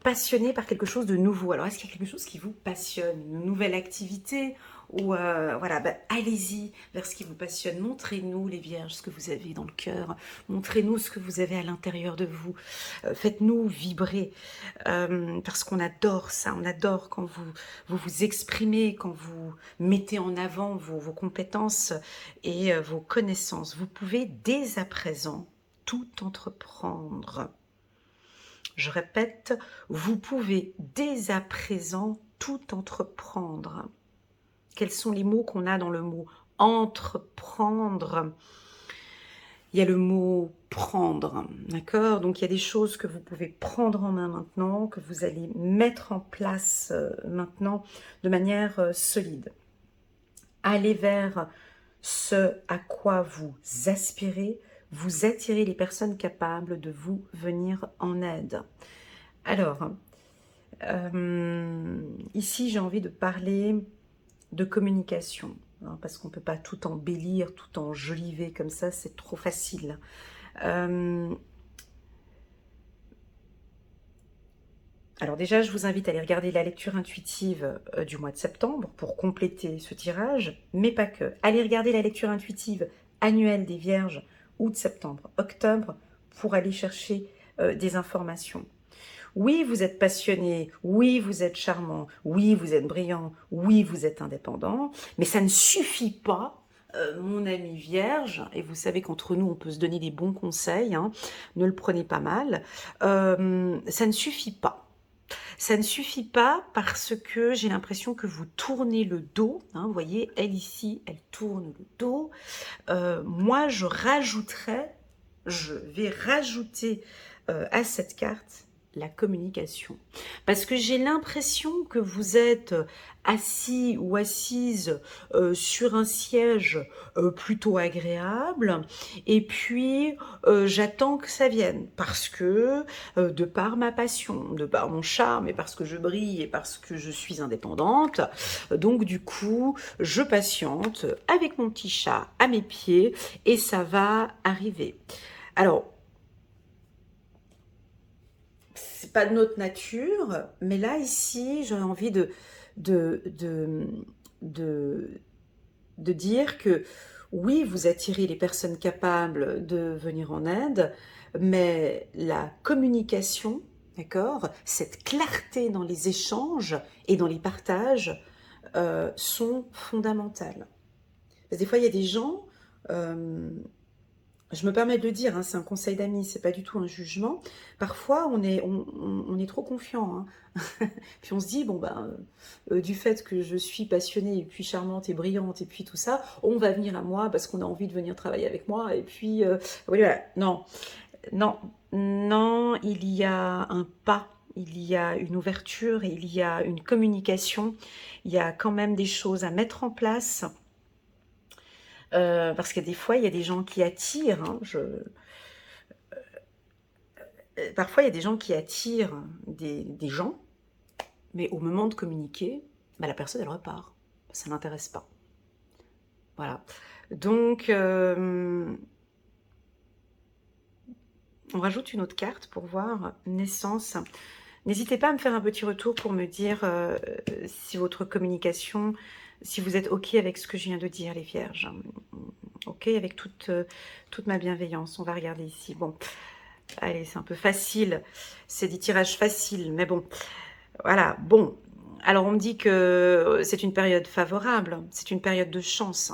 passionné par quelque chose de nouveau. Alors, est-ce qu'il y a quelque chose qui vous passionne? Une nouvelle activité? Ou voilà, bah, allez-y vers ce qui vous passionne. Montrez-nous les vierges ce que vous avez dans le cœur. Montrez-nous ce que vous avez à l'intérieur de vous. Faites-nous vibrer parce qu'on adore ça. On adore quand vous exprimez, quand vous mettez en avant vos compétences et vos connaissances. Vous pouvez dès à présent tout entreprendre. Je répète, vous pouvez dès à présent tout entreprendre. Quels sont les mots qu'on a dans le mot entreprendre? il y a le mot prendre, d'accord? Donc il y a des choses que vous pouvez prendre en main maintenant, que vous allez mettre en place maintenant de manière solide. Allez vers ce à quoi vous aspirez, vous attirez les personnes capables de vous venir en aide. Alors, ici j'ai envie de parler de communication, hein, parce qu'on ne peut pas tout embellir, tout enjoliver comme ça, c'est trop facile. Alors déjà, je vous invite à aller regarder la lecture intuitive du mois de septembre pour compléter ce tirage, mais pas que. Allez regarder la lecture intuitive annuelle des Vierges, août, septembre, octobre, pour aller chercher des informations. Oui, vous êtes passionné, oui, vous êtes charmant, oui, vous êtes brillant, oui, vous êtes indépendant, mais ça ne suffit pas, mon ami Vierge, et vous savez qu'entre nous, on peut se donner des bons conseils, hein, ne le prenez pas mal, ça ne suffit pas. Ça ne suffit pas parce que j'ai l'impression que vous tournez le dos, hein, vous voyez, elle ici, elle tourne le dos. Moi, je vais rajouter à cette carte la communication. Parce que j'ai l'impression que vous êtes assis ou assise sur un siège plutôt agréable et puis j'attends que ça vienne parce que de par ma passion, de par mon charme et parce que je brille et parce que je suis indépendante, donc du coup je patiente avec mon petit chat à mes pieds et ça va arriver. Alors, c'est pas de notre nature, mais là, ici, j'aurais envie de dire que oui, vous attirez les personnes capables de venir en aide, mais la communication, d'accord, cette clarté dans les échanges et dans les partages sont fondamentales. Parce que des fois, il y a des gens... je me permets de le dire, hein, c'est un conseil d'amis, c'est pas du tout un jugement. Parfois, on est trop confiant. Hein. Puis on se dit, bon ben, du fait que je suis passionnée, et puis charmante et brillante, et puis tout ça, on va venir à moi parce qu'on a envie de venir travailler avec moi. Et puis, voilà. Non, non, non, il y a un pas. Il y a une ouverture, et il y a une communication. Il y a quand même des choses à mettre en place. Parce que des fois, il y a des gens qui attirent. Hein, parfois, il y a des gens qui attirent des gens, mais au moment de communiquer, bah, la personne, elle repart. Ça n'intéresse pas. Voilà. Donc, on rajoute une autre carte pour voir naissance. N'hésitez pas à me faire un petit retour pour me dire si votre communication, si vous êtes OK avec ce que je viens de dire, les Vierges. OK, avec toute ma bienveillance. On va regarder ici. Bon, allez, c'est un peu facile. C'est des tirages faciles, mais bon. Voilà, bon. Alors, on me dit que c'est une période favorable. C'est une période de chance.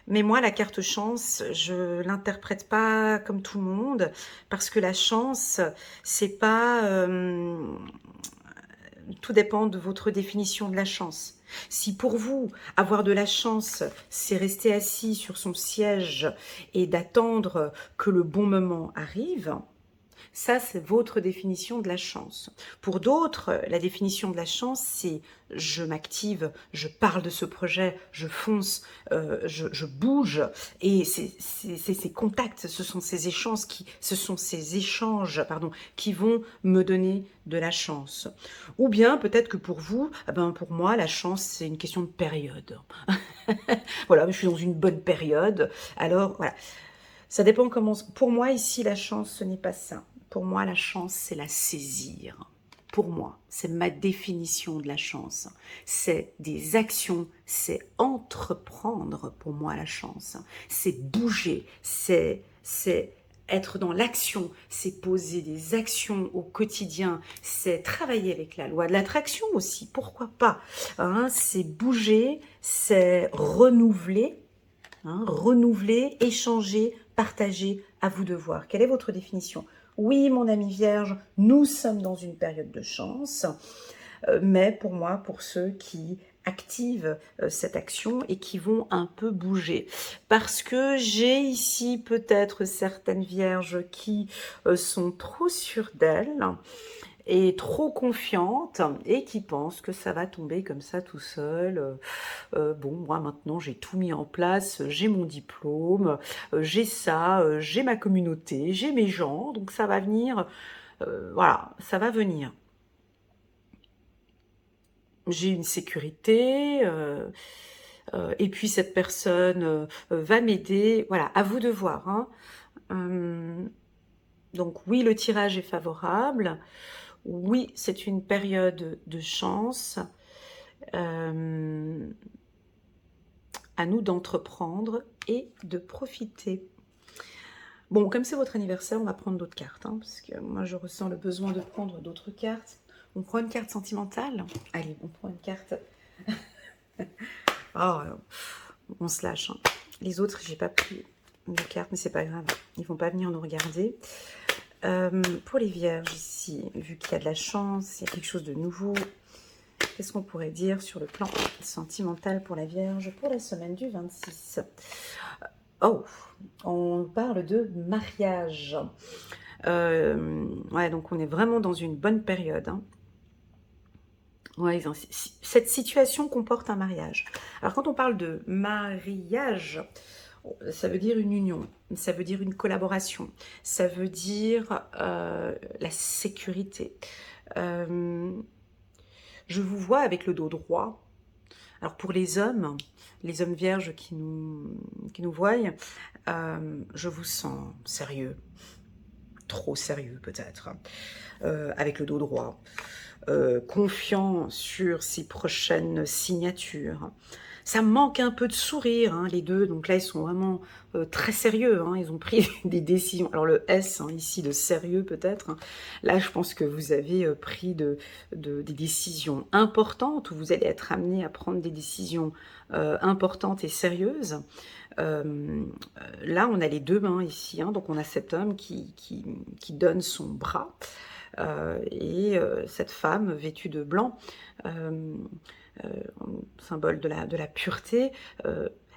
Mais moi, la carte chance, je l'interprète pas comme tout le monde. Parce que la chance, c'est pas... tout dépend de votre définition de la chance. Si pour vous, avoir de la chance, c'est rester assis sur son siège et d'attendre que le bon moment arrive, ça, c'est votre définition de la chance. Pour d'autres, la définition de la chance, c'est je m'active, je parle de ce projet, je fonce, je bouge. Et c'est ces contacts, ce sont ces échanges qui vont me donner de la chance. Ou bien, peut-être que pour vous, pour moi, la chance, c'est une question de période. Voilà, je suis dans une bonne période. Alors, voilà. Ça dépend comment... Pour moi, ici, la chance, ce n'est pas ça. Pour moi, la chance, c'est la saisir. Pour moi, c'est ma définition de la chance. C'est des actions, c'est entreprendre pour moi la chance. C'est bouger, c'est être dans l'action, c'est poser des actions au quotidien, c'est travailler avec la loi de l'attraction aussi, pourquoi pas. Hein, c'est bouger, c'est renouveler, hein, renouveler, échanger, partager, à vous de voir. Quelle est votre définition ? Oui, mon ami Vierge, nous sommes dans une période de chance, mais pour moi, pour ceux qui activent cette action et qui vont un peu bouger. Parce que j'ai ici peut-être certaines vierges qui sont trop sûres d'elles et trop confiantes et qui pensent que ça va tomber comme ça tout seul. Bon, moi maintenant j'ai tout mis en place, j'ai mon diplôme, j'ai ça, j'ai ma communauté, j'ai mes gens, donc ça va venir, voilà, ça va venir. J'ai une sécurité, et puis cette personne va m'aider. Voilà, à vous de voir. Hein. Donc oui, le tirage est favorable. Oui, c'est une période de chance. À nous d'entreprendre et de profiter. Bon, comme c'est votre anniversaire, on va prendre d'autres cartes, hein, parce que moi je ressens le besoin de prendre d'autres cartes. On prend une carte sentimentale. Allez, on prend une carte. Oh, on se lâche. Hein. Les autres, j'ai pas pris de cartes, mais c'est pas grave. Ils vont pas venir nous regarder. Pour les vierges ici, vu qu'il y a de la chance, il y a quelque chose de nouveau. Qu'est-ce qu'on pourrait dire sur le plan sentimental pour la Vierge pour la semaine du 26? Oh, on parle de mariage. Ouais, donc on est vraiment dans une bonne période. Hein. Ouais, cette situation comporte un mariage. Alors quand on parle de mariage, ça veut dire une union, ça veut dire une collaboration, ça veut dire la sécurité. Je vous vois avec le dos droit. Alors pour les hommes vierges qui nous voient, je vous sens sérieux, trop sérieux peut-être, avec le dos droit, confiant sur ses prochaines signatures. Ça manque un peu de sourire, hein, les deux. Donc là, ils sont vraiment très sérieux. Hein, ils ont pris des décisions. Alors le S, hein, ici, de sérieux peut-être. Hein. Là, je pense que vous avez pris des décisions importantes, ou vous allez être amené à prendre des décisions importantes et sérieuses. Là, on a les deux mains ici. Hein, donc on a cet homme qui donne son bras. Et cette femme vêtue de blanc, symbole de la pureté,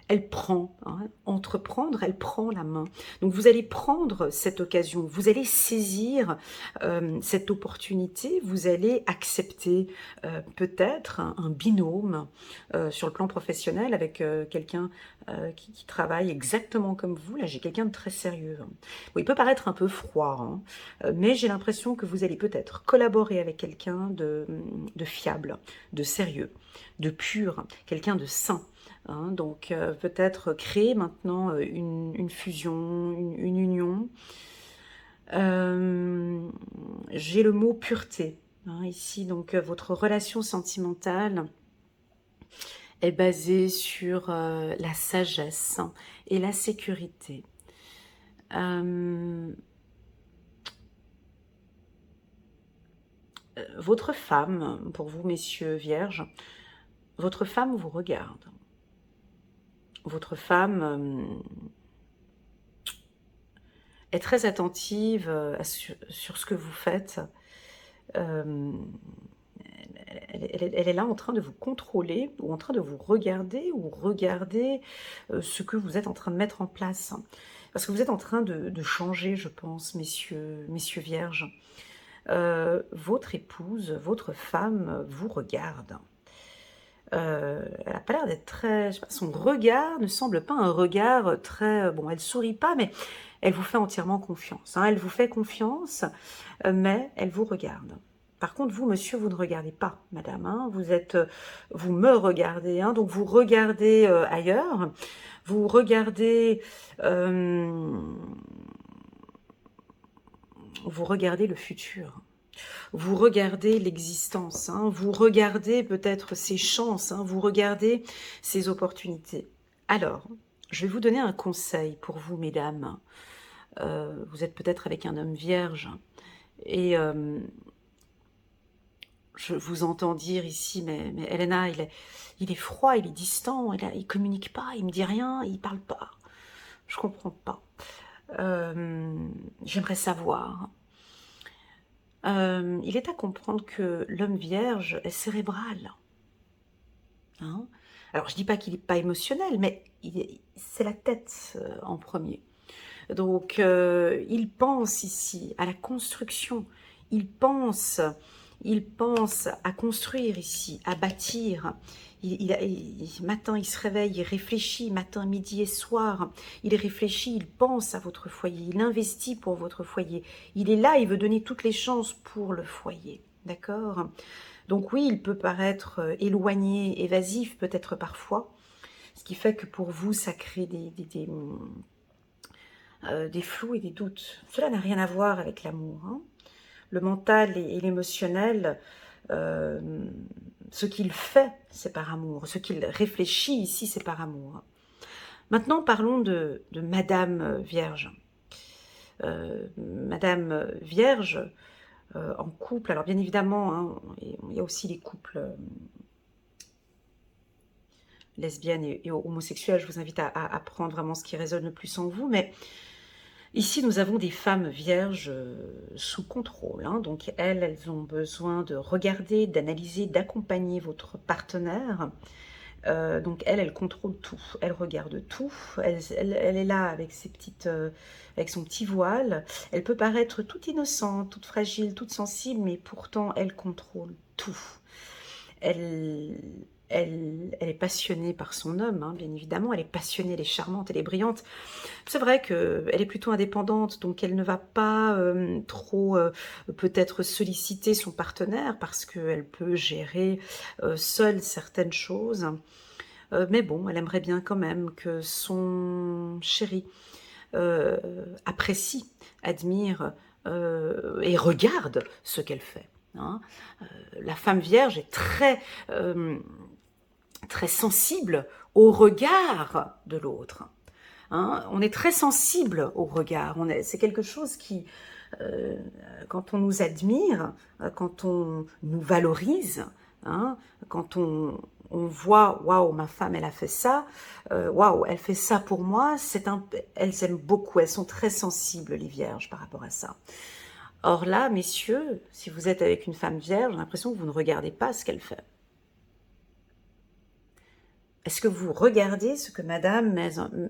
elle prend, hein, entreprendre, elle prend la main. Donc vous allez prendre cette occasion, vous allez saisir cette opportunité, vous allez accepter peut-être un binôme sur le plan professionnel avec quelqu'un qui travaille exactement comme vous. Là, j'ai quelqu'un de très sérieux. Hein. Bon, il peut paraître un peu froid, hein, mais j'ai l'impression que vous allez peut-être collaborer avec quelqu'un de fiable, de sérieux, de pur, quelqu'un de sain. Hein, donc peut-être créer maintenant une fusion, une union. J'ai le mot pureté hein, ici, donc votre relation sentimentale est basée sur la sagesse hein, et la sécurité. Votre femme, pour vous messieurs vierges, votre femme vous regarde. Votre femme est très attentive sur ce que vous faites. Elle est là en train de vous contrôler ou en train de vous regarder ou regarder ce que vous êtes en train de mettre en place. Parce que vous êtes en train de changer, je pense, messieurs vierges. Votre épouse, votre femme vous regarde. Elle n'a pas l'air d'être très... Je sais pas, son regard ne semble pas un regard très... Bon, elle sourit pas, mais elle vous fait entièrement confiance. Hein, elle vous fait confiance, mais elle vous regarde. Par contre, vous, monsieur, vous ne regardez pas, madame. Hein, vous me regardez, hein, donc vous regardez ailleurs. Vous regardez... vous regardez le futur. Vous regardez l'existence, hein, vous regardez peut-être ses chances, hein, vous regardez ses opportunités. Alors, je vais vous donner un conseil pour vous, mesdames. Vous êtes peut-être avec un homme vierge et je vous entends dire ici, mais Elena, il est froid, il est distant, il communique pas, il me dit rien, il parle pas. Je comprends pas. J'aimerais savoir. Il est à comprendre que l'homme vierge est cérébral. Hein. Alors, je ne dis pas qu'il n'est pas émotionnel, mais c'est la tête en premier. Donc, il pense ici à la construction. Il pense à construire ici, à bâtir. Matin, il se réveille, il réfléchit, matin, midi et soir. Il réfléchit, il pense à votre foyer, il investit pour votre foyer. Il est là, il veut donner toutes les chances pour le foyer. D'accord? Donc oui, il peut paraître éloigné, évasif peut-être parfois, ce qui fait que pour vous, ça crée des flous et des doutes. Cela n'a rien à voir avec l'amour. Hein. Le mental et l'émotionnel, ce qu'il fait, c'est par amour. Ce qu'il réfléchit ici, c'est par amour. Maintenant, parlons de Madame Vierge. Madame Vierge, en couple, alors bien évidemment, hein, il y a aussi les couples lesbiennes et homosexuelles. Je vous invite à prendre vraiment ce qui résonne le plus en vous, mais ici, nous avons des femmes vierges sous contrôle. Hein. Donc, elles ont besoin de regarder, d'analyser, d'accompagner votre partenaire. Donc, elle contrôle tout. Elle regarde tout. Elle est là avec avec son petit voile. Elle peut paraître toute innocente, toute fragile, toute sensible, mais pourtant, elle contrôle tout. Elle, elle est passionnée par son homme, hein, bien évidemment. Elle est passionnée, elle est charmante, elle est brillante. C'est vrai qu'elle est plutôt indépendante, donc elle ne va pas trop peut-être solliciter son partenaire parce qu'elle peut gérer seule certaines choses. Mais bon, elle aimerait bien quand même que son chéri apprécie, admire et regarde ce qu'elle fait. Hein. La femme vierge est très sensible au regard de l'autre. Hein, on est très sensible au regard. C'est quelque chose qui, quand on nous admire, quand on nous valorise, hein, quand on voit, waouh, ma femme, elle a fait ça, waouh, elle fait ça pour moi, elles aiment beaucoup, elles sont très sensibles, les vierges, par rapport à ça. Or là, messieurs, si vous êtes avec une femme vierge, j'ai l'impression que vous ne regardez pas ce qu'elle fait. Est-ce que vous regardez ce que madame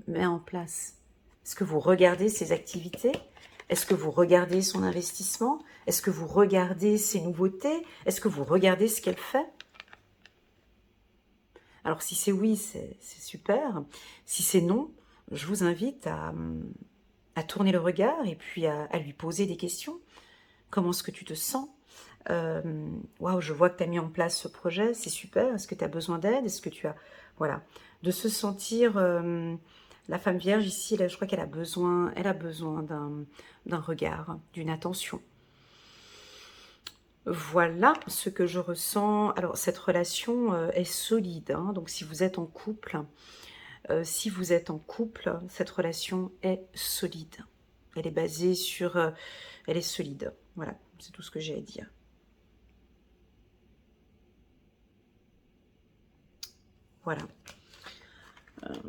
met en place? Est-ce que vous regardez ses activités? Est-ce que vous regardez son investissement? Est-ce que vous regardez ses nouveautés? Est-ce que vous regardez ce qu'elle fait? Alors si c'est oui, c'est super. Si c'est non, je vous invite à tourner le regard et puis à lui poser des questions. Comment est-ce que tu te sens? Waouh, je vois que tu as mis en place ce projet, c'est super. Est-ce que tu as besoin d'aide? Est-ce que tu as... Voilà, de se sentir... la femme vierge ici, là, je crois qu'elle a besoin d'un regard, d'une attention. Voilà ce que je ressens. Alors, cette relation est solide. Hein, donc, si vous êtes en couple, cette relation est solide. Elle est basée sur... elle est solide. Voilà, c'est tout ce que j'ai à dire. Voilà.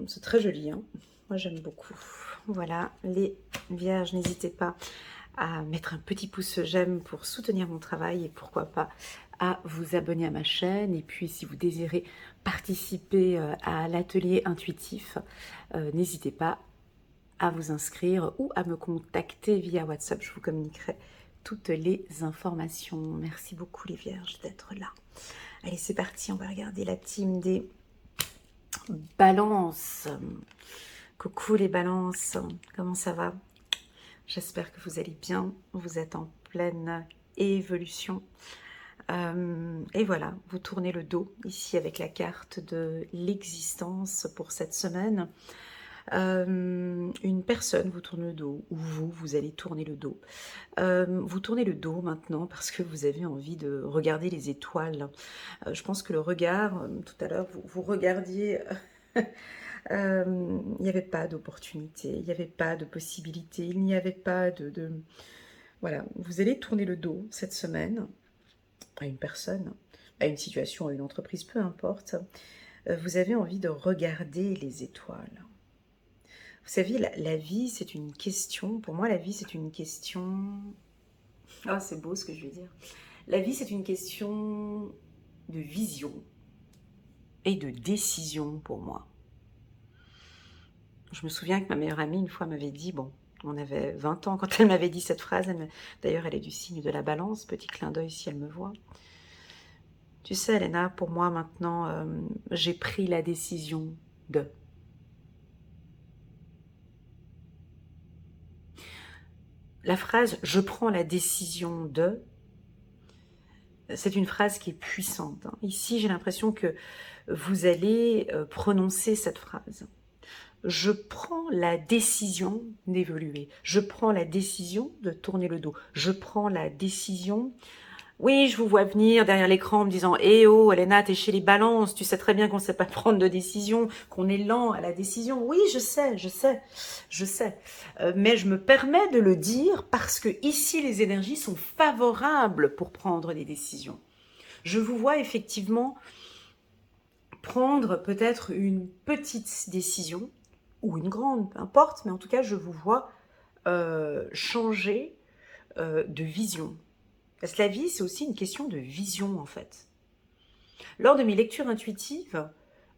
C'est très joli, hein. Moi j'aime beaucoup. Voilà, les vierges, n'hésitez pas à mettre un petit pouce j'aime pour soutenir mon travail et pourquoi pas à vous abonner à ma chaîne. Et puis si vous désirez participer à l'atelier intuitif, n'hésitez pas à vous inscrire ou à me contacter via WhatsApp. Je vous communiquerai toutes les informations. Merci beaucoup les vierges d'être là. Allez, c'est parti, on va regarder la team des Balance. Coucou les balances, comment ça va? J'espère que vous allez bien, vous êtes en pleine évolution. Et voilà, vous tournez le dos ici avec la carte de l'existence pour cette semaine. Une personne vous tourne le dos, ou vous allez tourner le dos. Vous tournez le dos maintenant parce que vous avez envie de regarder les étoiles. Je pense que le regard, tout à l'heure, vous regardiez... il n'y avait pas d'opportunité, il n'y avait pas de possibilité, il n'y avait pas Voilà, vous allez tourner le dos cette semaine à une personne, à une situation, à une entreprise, peu importe. Vous avez envie de regarder les étoiles. Vous savez, la vie, c'est une question. Pour moi, la vie, c'est une question... Ah, c'est beau ce que je veux dire. La vie, c'est une question de vision. et de décision pour moi. Je me souviens que ma meilleure amie, une fois, m'avait dit, bon, on avait 20 ans quand elle m'avait dit cette phrase, d'ailleurs elle est du signe de la balance, petit clin d'œil si elle me voit. Tu sais, Elena, pour moi maintenant, j'ai pris la décision de... La phrase « je prends la décision de », c'est une phrase qui est puissante. Ici, j'ai l'impression que vous allez prononcer cette phrase. Je prends la décision d'évoluer. Je prends la décision de tourner le dos. Je prends la décision... Oui, je vous vois venir derrière l'écran en me disant « Eh oh, Elena, t'es chez les balances, tu sais très bien qu'on ne sait pas prendre de décision, qu'on est lent à la décision. » Oui, je sais. Mais je me permets de le dire parce que ici, les énergies sont favorables pour prendre des décisions. Je vous vois effectivement prendre peut-être une petite décision, ou une grande, peu importe, mais en tout cas, je vous vois changer de vision. Parce que la vie, c'est aussi une question de vision, en fait. Lors de mes lectures intuitives,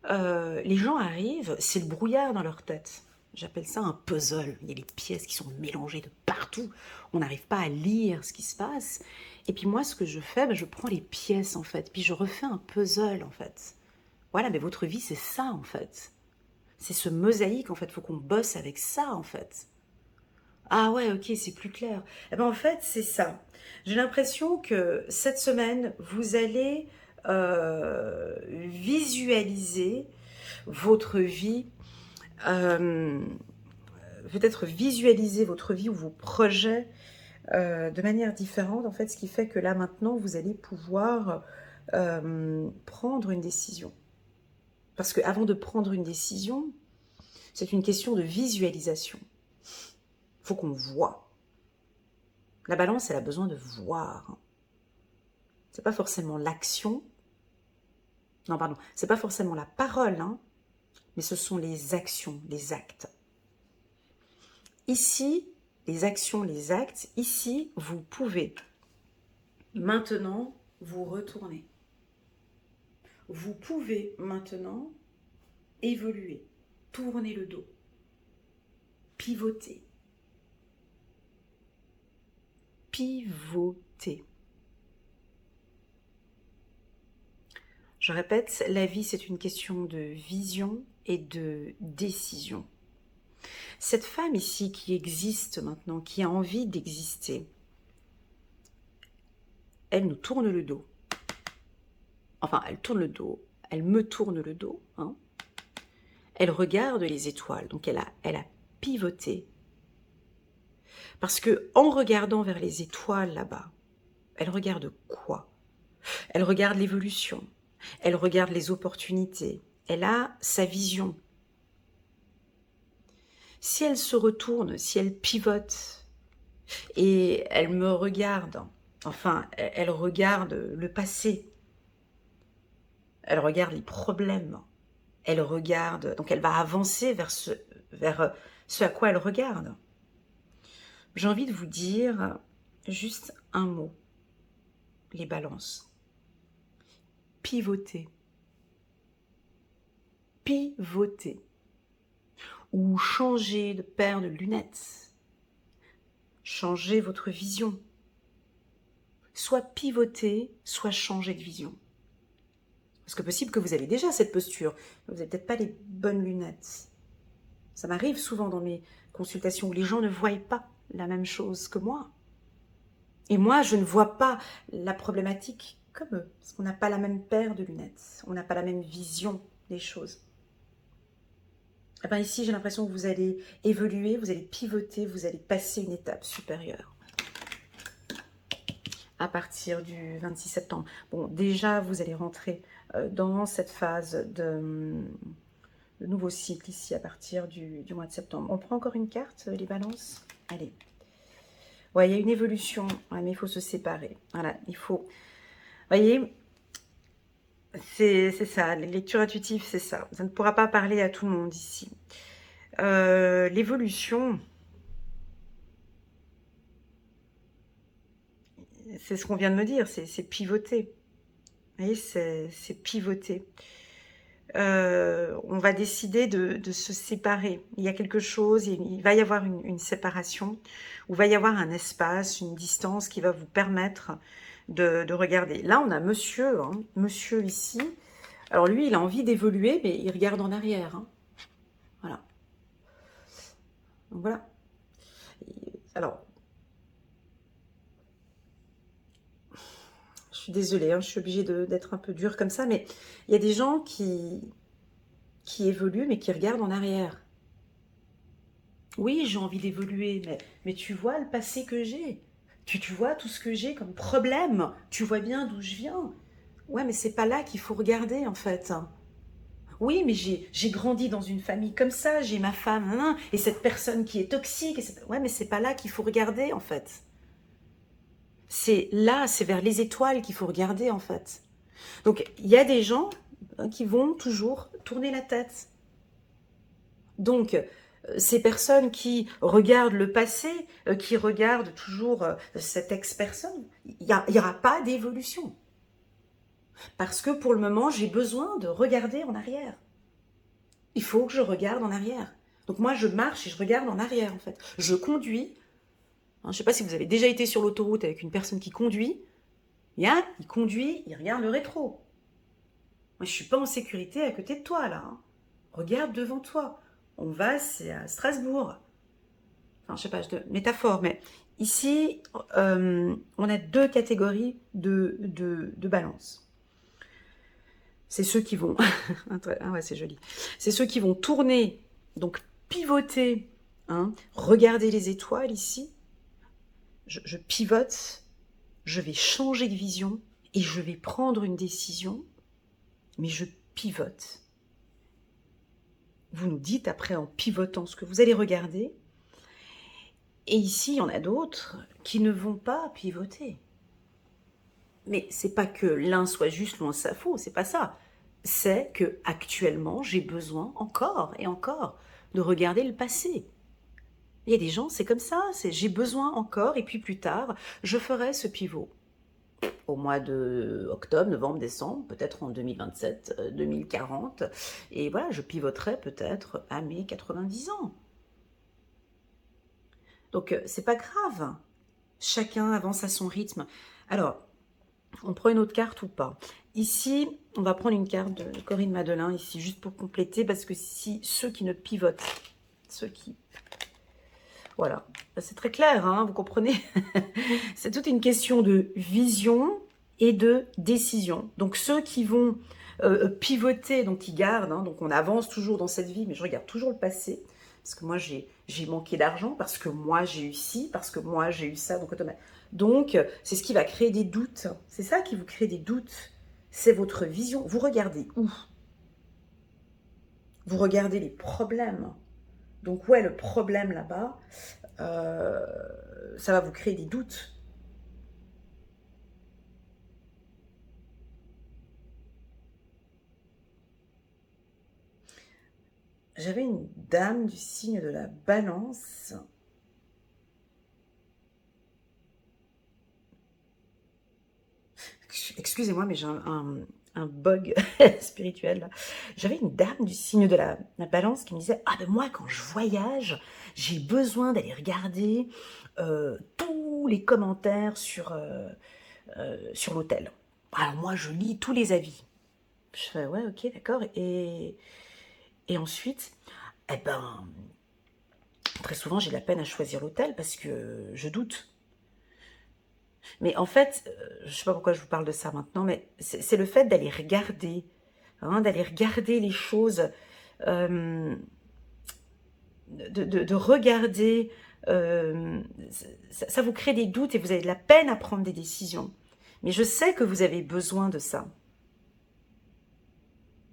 les gens arrivent, c'est le brouillard dans leur tête. J'appelle ça un puzzle. Il y a les pièces qui sont mélangées de partout. On n'arrive pas à lire ce qui se passe. Et puis moi, ce que je fais, je prends les pièces, en fait. Puis je refais un puzzle, en fait. Voilà, mais votre vie, c'est ça, en fait. C'est ce mosaïque, en fait. Il faut qu'on bosse avec ça, en fait. Ah ouais, ok, c'est plus clair. Eh ben, en fait, c'est ça. J'ai l'impression que cette semaine, vous allez visualiser votre vie, euh, peut-être visualiser votre vie ou vos projets de manière différente, en fait, ce qui fait que là, maintenant, vous allez pouvoir prendre une décision. Parce qu'avant de prendre une décision, c'est une question de visualisation. Il faut qu'on voit. La balance, elle a besoin de voir. C'est pas forcément l'action. Non, pardon. C'est pas forcément la parole, hein, mais ce sont les actions, les actes. Ici, les actions, les actes, ici, vous pouvez maintenant vous retourner. Vous pouvez maintenant évoluer, tourner le dos, pivoter. Pivoter. Je répète, la vie, c'est une question de vision et de décision. Cette femme ici qui existe maintenant, qui a envie d'exister, elle nous tourne le dos. Enfin, elle tourne le dos, elle me tourne le dos. Hein. Elle regarde les étoiles, donc elle a pivoté. Parce que en regardant vers les étoiles là-bas, elle regarde quoi? Elle regarde l'évolution, elle regarde les opportunités, elle a sa vision. Si elle se retourne, si elle pivote et elle me regarde, enfin, elle regarde le passé, elle regarde les problèmes, elle regarde, donc elle va avancer vers ce à quoi elle regarde. J'ai envie de vous dire juste un mot, les balances. Pivoter. Pivoter. Ou changer de paire de lunettes. Changer votre vision. Soit pivoter, soit changer de vision. Parce que possible que vous avez déjà cette posture, mais vous n'avez peut-être pas les bonnes lunettes. Ça m'arrive souvent dans mes consultations où les gens ne voient pas la même chose que moi. Et moi, je ne vois pas la problématique comme eux, parce qu'on n'a pas la même paire de lunettes, on n'a pas la même vision des choses. Et bien ici, j'ai l'impression que vous allez évoluer, vous allez pivoter, vous allez passer une étape supérieure. À partir du 26 septembre. Bon, déjà, vous allez rentrer dans cette phase de nouveau cycle ici à partir du mois de septembre. On prend encore une carte, les balances? Allez. Ouais, il y a une évolution, ouais, mais il faut se séparer. Voilà, il faut... Vous voyez, c'est ça, les lectures intuitives, c'est ça. Ça ne pourra pas parler à tout le monde ici. L'évolution, c'est ce qu'on vient de me dire, c'est pivoter. Vous voyez, c'est pivoter. on va décider de se séparer. Il y a quelque chose, il va y avoir une séparation, où il va y avoir un espace, une distance qui va vous permettre de regarder. Là, on a monsieur, hein, monsieur ici. Alors lui, il a envie d'évoluer, mais il regarde en arrière. Hein. Voilà. Donc voilà. Alors, je suis désolée, hein, je suis obligée d'être un peu dure comme ça, mais il y a des gens qui évoluent, mais qui regardent en arrière. Oui, j'ai envie d'évoluer, mais tu vois le passé que j'ai. Tu vois tout ce que j'ai comme problème. Tu vois bien d'où je viens. Ouais, mais c'est pas là qu'il faut regarder, en fait. Oui, mais j'ai grandi dans une famille comme ça, j'ai ma femme, et cette personne qui est toxique. Ouais, mais c'est pas là qu'il faut regarder, en fait. C'est là, c'est vers les étoiles qu'il faut regarder, en fait. Donc, il y a des gens qui vont toujours tourner la tête. Donc, ces personnes qui regardent le passé, qui regardent toujours cette ex-personne, il n'y aura pas d'évolution. Parce que pour le moment, j'ai besoin de regarder en arrière. Il faut que je regarde en arrière. Donc moi, je marche et je regarde en arrière, en fait. Je conduis. Hein, je ne sais pas si vous avez déjà été sur l'autoroute avec une personne qui conduit. Il conduit, il regarde le rétro. Moi, je ne suis pas en sécurité à côté de toi, là. Hein. Regarde devant toi. On va, c'est à Strasbourg. Enfin, je sais pas, métaphore, mais ici, on a deux catégories de balance. C'est ceux qui vont, ah ouais, c'est joli, c'est ceux qui vont tourner, donc pivoter, hein, regarder les étoiles ici, je pivote, je vais changer de vision et je vais prendre une décision, mais je pivote. Vous nous dites après en pivotant ce que vous allez regarder. Et ici, il y en a d'autres qui ne vont pas pivoter. Mais c'est pas que l'un soit juste, l'un soit faux, c'est pas ça. C'est que actuellement, j'ai besoin encore et encore de regarder le passé. Il y a des gens, c'est comme ça, c'est j'ai besoin encore, et puis plus tard, je ferai ce pivot. Au mois de octobre, novembre, décembre, peut-être en 2027, 2040, et voilà, je pivoterai peut-être à mes 90 ans. Donc, c'est pas grave. Chacun avance à son rythme. Alors, on prend une autre carte ou pas? Ici, on va prendre une carte de Corinne Madelin, ici, juste pour compléter, parce que si ceux qui ne pivotent, ceux qui... Voilà, c'est très clair, hein, vous comprenez? C'est toute une question de vision et de décision. Donc, ceux qui vont pivoter, donc qui gardent, hein, donc on avance toujours dans cette vie, mais je regarde toujours le passé, parce que moi, j'ai manqué d'argent, parce que moi, j'ai eu ci, parce que moi, j'ai eu ça, donc, c'est ce qui va créer des doutes. C'est ça qui vous crée des doutes. C'est votre vision. Vous regardez où? Vous regardez les problèmes. Donc, ouais, le problème là-bas, ça va vous créer des doutes. J'avais une dame du signe de la Balance. Excusez-moi, mais j'ai un bug spirituel. J'avais une dame du signe de la Balance qui me disait « Ah ben moi, quand je voyage, j'ai besoin d'aller regarder tous les commentaires sur l'hôtel. Alors moi, je lis tous les avis. » Je fais « Ouais, ok, d'accord. » Et ensuite, eh ben, très souvent, j'ai la peine à choisir l'hôtel parce que je doute. Mais en fait, je ne sais pas pourquoi je vous parle de ça maintenant, mais c'est le fait d'aller regarder, hein, d'aller regarder les choses, de regarder, ça vous crée des doutes et vous avez de la peine à prendre des décisions. Mais je sais que vous avez besoin de ça.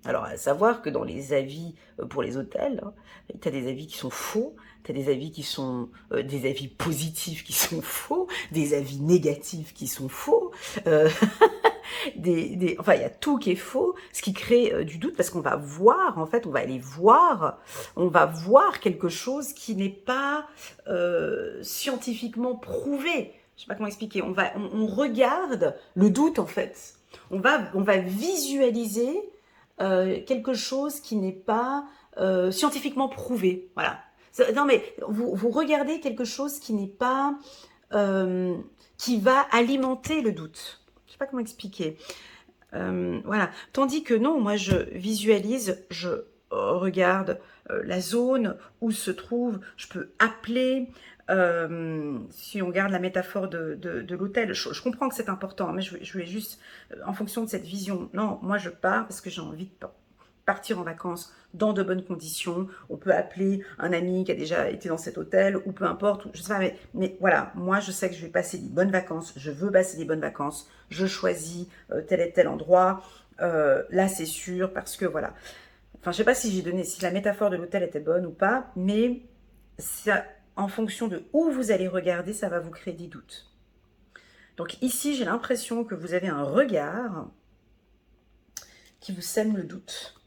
Alors, à savoir que dans les avis pour les hôtels, hein, tu as des avis qui sont faux, tu as des avis qui sont des avis positifs qui sont faux, des avis négatifs qui sont faux, enfin, il y a tout qui est faux, ce qui crée du doute parce qu'on va voir, en fait, on va aller voir, on va voir quelque chose qui n'est pas scientifiquement prouvé. Je sais pas comment expliquer. On regarde le doute, en fait. On va visualiser quelque chose qui n'est pas scientifiquement prouvé. Voilà. Non, mais vous regardez quelque chose qui n'est pas... qui va alimenter le doute. Je ne sais pas comment expliquer. Voilà. Tandis que non, moi je visualise, je regarde la zone où se trouve, je peux appeler, si on garde la métaphore de l'hôtel, je comprends que c'est important, mais je voulais juste, en fonction de cette vision, non, moi je pars parce que j'ai envie de partir en vacances dans de bonnes conditions. On peut appeler un ami qui a déjà été dans cet hôtel ou peu importe, je sais pas, mais voilà, moi je sais que je vais passer des bonnes vacances, je veux passer des bonnes vacances, je choisis tel et tel endroit, là c'est sûr parce que voilà. Enfin, je sais pas si j'ai donné, si la métaphore de l'hôtel était bonne ou pas, mais ça, en fonction de où vous allez regarder, ça va vous créer des doutes. Donc ici, j'ai l'impression que vous avez un regard qui vous sème le doute.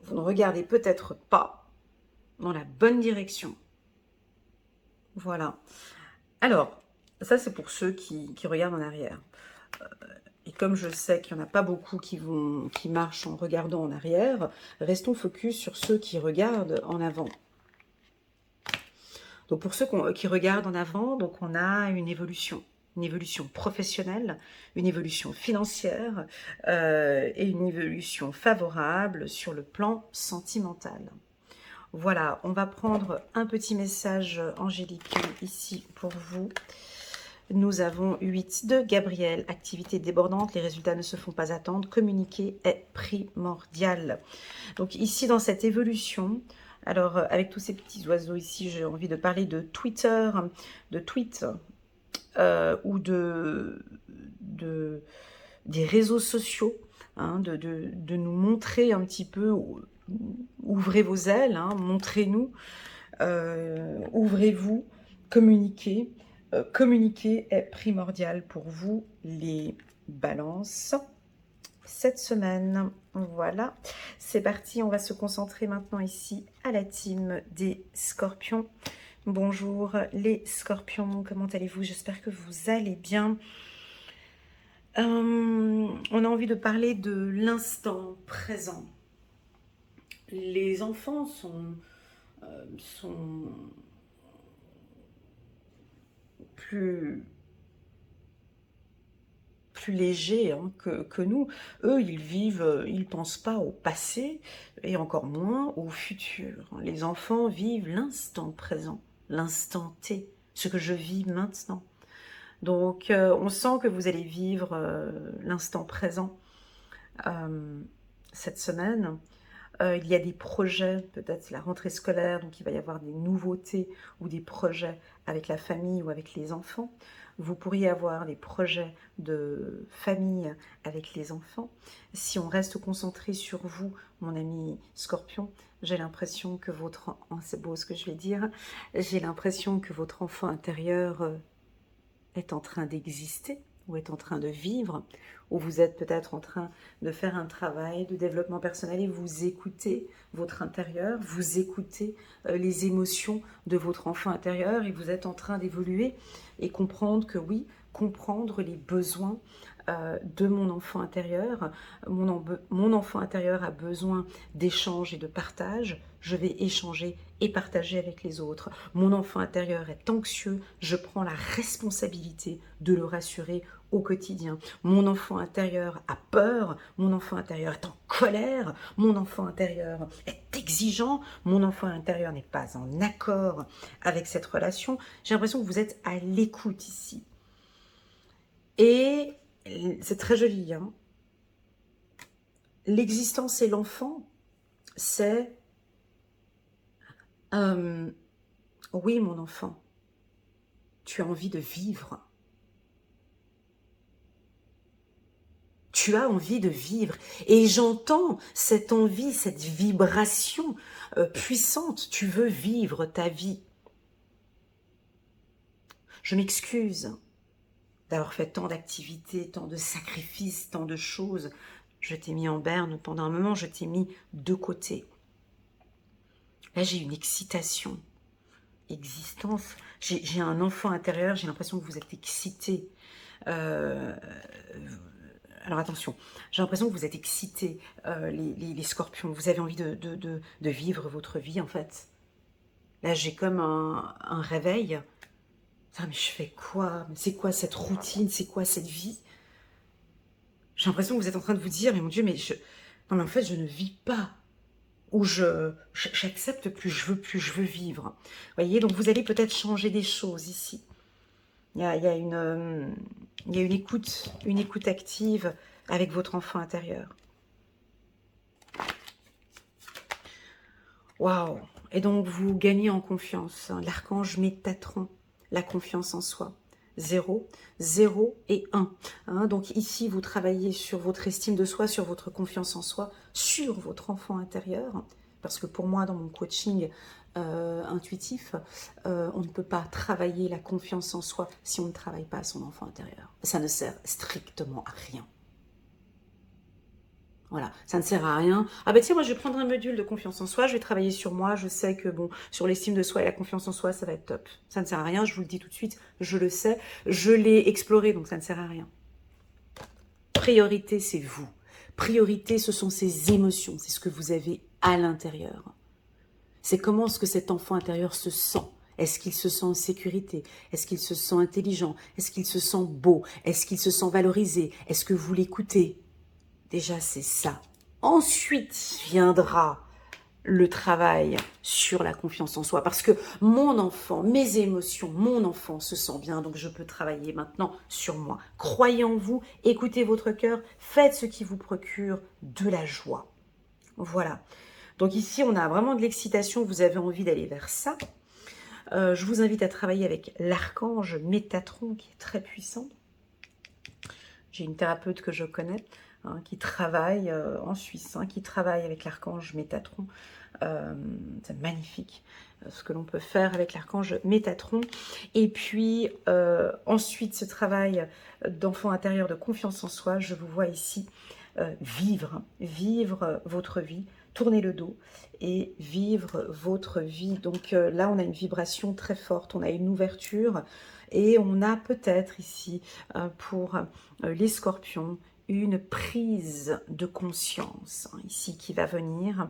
Vous ne regardez peut-être pas dans la bonne direction. Voilà. Alors, ça c'est pour ceux qui regardent en arrière. Et comme je sais qu'il n'y en a pas beaucoup qui marchent en regardant en arrière, restons focus sur ceux qui regardent en avant. Donc pour ceux qui regardent en avant, donc on a une évolution professionnelle, une évolution financière et une évolution favorable sur le plan sentimental. Voilà, on va prendre un petit message angélique ici pour vous. Nous avons 8 de Gabriel, activité débordante, les résultats ne se font pas attendre, communiquer est primordial. Donc ici dans cette évolution, alors avec tous ces petits oiseaux ici, j'ai envie de parler de Twitter, de tweets ou des réseaux sociaux, hein, de nous montrer un petit peu, ouvrez vos ailes, hein, montrez-nous, ouvrez-vous, communiquez. Communiquer est primordial pour vous, les balances, cette semaine. Voilà, c'est parti, on va se concentrer maintenant ici à la team des scorpions. Bonjour les scorpions, comment allez-vous? J'espère que vous allez bien. On a envie de parler de l'instant présent. Les enfants sont plus légers hein, que nous. Eux, ils vivent, ils pensent pas au passé et encore moins au futur. Les enfants vivent l'instant présent, l'instant T, ce que je vis maintenant. Donc, on sent que vous allez vivre l'instant présent cette semaine. Il y a des projets, peut-être la rentrée scolaire, donc il va y avoir des nouveautés ou des projets avec la famille ou avec les enfants. Vous pourriez avoir des projets de famille avec les enfants. Si on reste concentré sur vous, mon ami Scorpion, j'ai l'impression que votre... Oh, c'est beau ce que je vais dire. J'ai l'impression que votre enfant intérieur est en train d'exister ou est en train de vivre, ou vous êtes peut-être en train de faire un travail de développement personnel et vous écoutez votre intérieur, vous écoutez les émotions de votre enfant intérieur et vous êtes en train d'évoluer et comprendre que oui, comprendre les besoins de mon enfant intérieur. Mon enfant intérieur a besoin d'échange et de partage. Je vais échanger et partager avec les autres. Mon enfant intérieur est anxieux. Je prends la responsabilité de le rassurer au quotidien. Mon enfant intérieur a peur. Mon enfant intérieur est en colère. Mon enfant intérieur est exigeant. Mon enfant intérieur n'est pas en accord avec cette relation. J'ai l'impression que vous êtes à l'écoute ici. Et c'est très joli, hein. L'existence et l'enfant, c'est oui, mon enfant, tu as envie de vivre. Tu as envie de vivre. Et j'entends cette envie, cette vibration puissante. Tu veux vivre ta vie. Je m'excuse d'avoir fait tant d'activités, tant de sacrifices, tant de choses. Je t'ai mis en berne pendant un moment, je t'ai mis de côté. Là, j'ai une excitation. Existence. J'ai un enfant intérieur, j'ai l'impression que vous êtes excité. Alors attention, j'ai l'impression que vous êtes excités, les scorpions. Vous avez envie de vivre votre vie, en fait. Là, j'ai comme un réveil. Ah, mais je fais quoi? Mais c'est quoi cette routine? C'est quoi cette vie? J'ai l'impression que vous êtes en train de vous dire, mais mon Dieu, non, mais en fait, je ne vis pas. Ou j'accepte plus, je veux vivre. Vous voyez, donc vous allez peut-être changer des choses ici. Il y a une écoute active avec votre enfant intérieur. Waouh! Et donc vous gagnez en confiance. Hein. L'archange Métatron, la confiance en soi. 0, 0 et 1. Hein, donc ici, vous travaillez sur votre estime de soi, sur votre confiance en soi, sur votre enfant intérieur. Parce que pour moi, dans mon coaching intuitif, on ne peut pas travailler la confiance en soi si on ne travaille pas à son enfant intérieur. Ça ne sert strictement à rien. Voilà, ça ne sert à rien. Ah ben tiens, moi je vais prendre un module de confiance en soi, je vais travailler sur moi, je sais que bon, sur l'estime de soi et la confiance en soi, ça va être top. Ça ne sert à rien, je vous le dis tout de suite, je le sais, je l'ai exploré, donc ça ne sert à rien. Priorité, c'est vous. Priorité, ce sont ces émotions, c'est ce que vous avez à l'intérieur. C'est comment est-ce que cet enfant intérieur se sent. Est-ce qu'il se sent en sécurité? Est-ce qu'il se sent intelligent? Est-ce qu'il se sent beau? Est-ce qu'il se sent valorisé? Est-ce que vous l'écoutez? Déjà, c'est ça. Ensuite viendra le travail sur la confiance en soi. Parce que mon enfant, mes émotions, mon enfant se sent bien. Donc, je peux travailler maintenant sur moi. Croyez en vous, écoutez votre cœur, faites ce qui vous procure de la joie. Voilà. Donc ici, on a vraiment de l'excitation. Vous avez envie d'aller vers ça. Je vous invite à travailler avec l'archange Métatron qui est très puissant. J'ai une thérapeute que je connais. Qui travaille en Suisse, qui travaille avec l'archange Métatron. C'est magnifique ce que l'on peut faire avec l'archange Métatron. Et puis ensuite, ce travail d'enfant intérieur, de confiance en soi, je vous vois ici vivre votre vie, tourner le dos et vivre votre vie. Donc là, on a une vibration très forte, on a une ouverture et on a peut-être ici pour les scorpions, une prise de conscience ici qui va venir,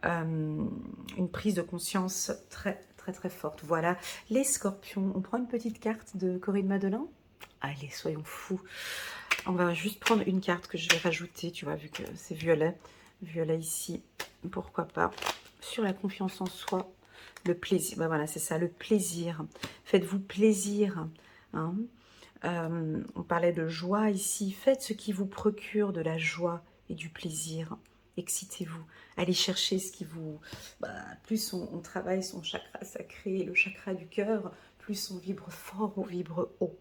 une prise de conscience très très très forte. Voilà, les scorpions, on prend une petite carte de Corinne Madelin. Allez, soyons fous. On va juste prendre une carte que je vais rajouter, tu vois, vu que c'est violet. Violet ici, pourquoi pas. Sur la confiance en soi, le plaisir. Ben voilà, c'est ça, le plaisir. Faites-vous plaisir, hein. On parlait de joie ici. Faites ce qui vous procure de la joie et du plaisir. Excitez-vous. Allez chercher ce qui vous... plus on travaille son chakra sacré, le chakra du cœur, plus on vibre fort, on vibre haut.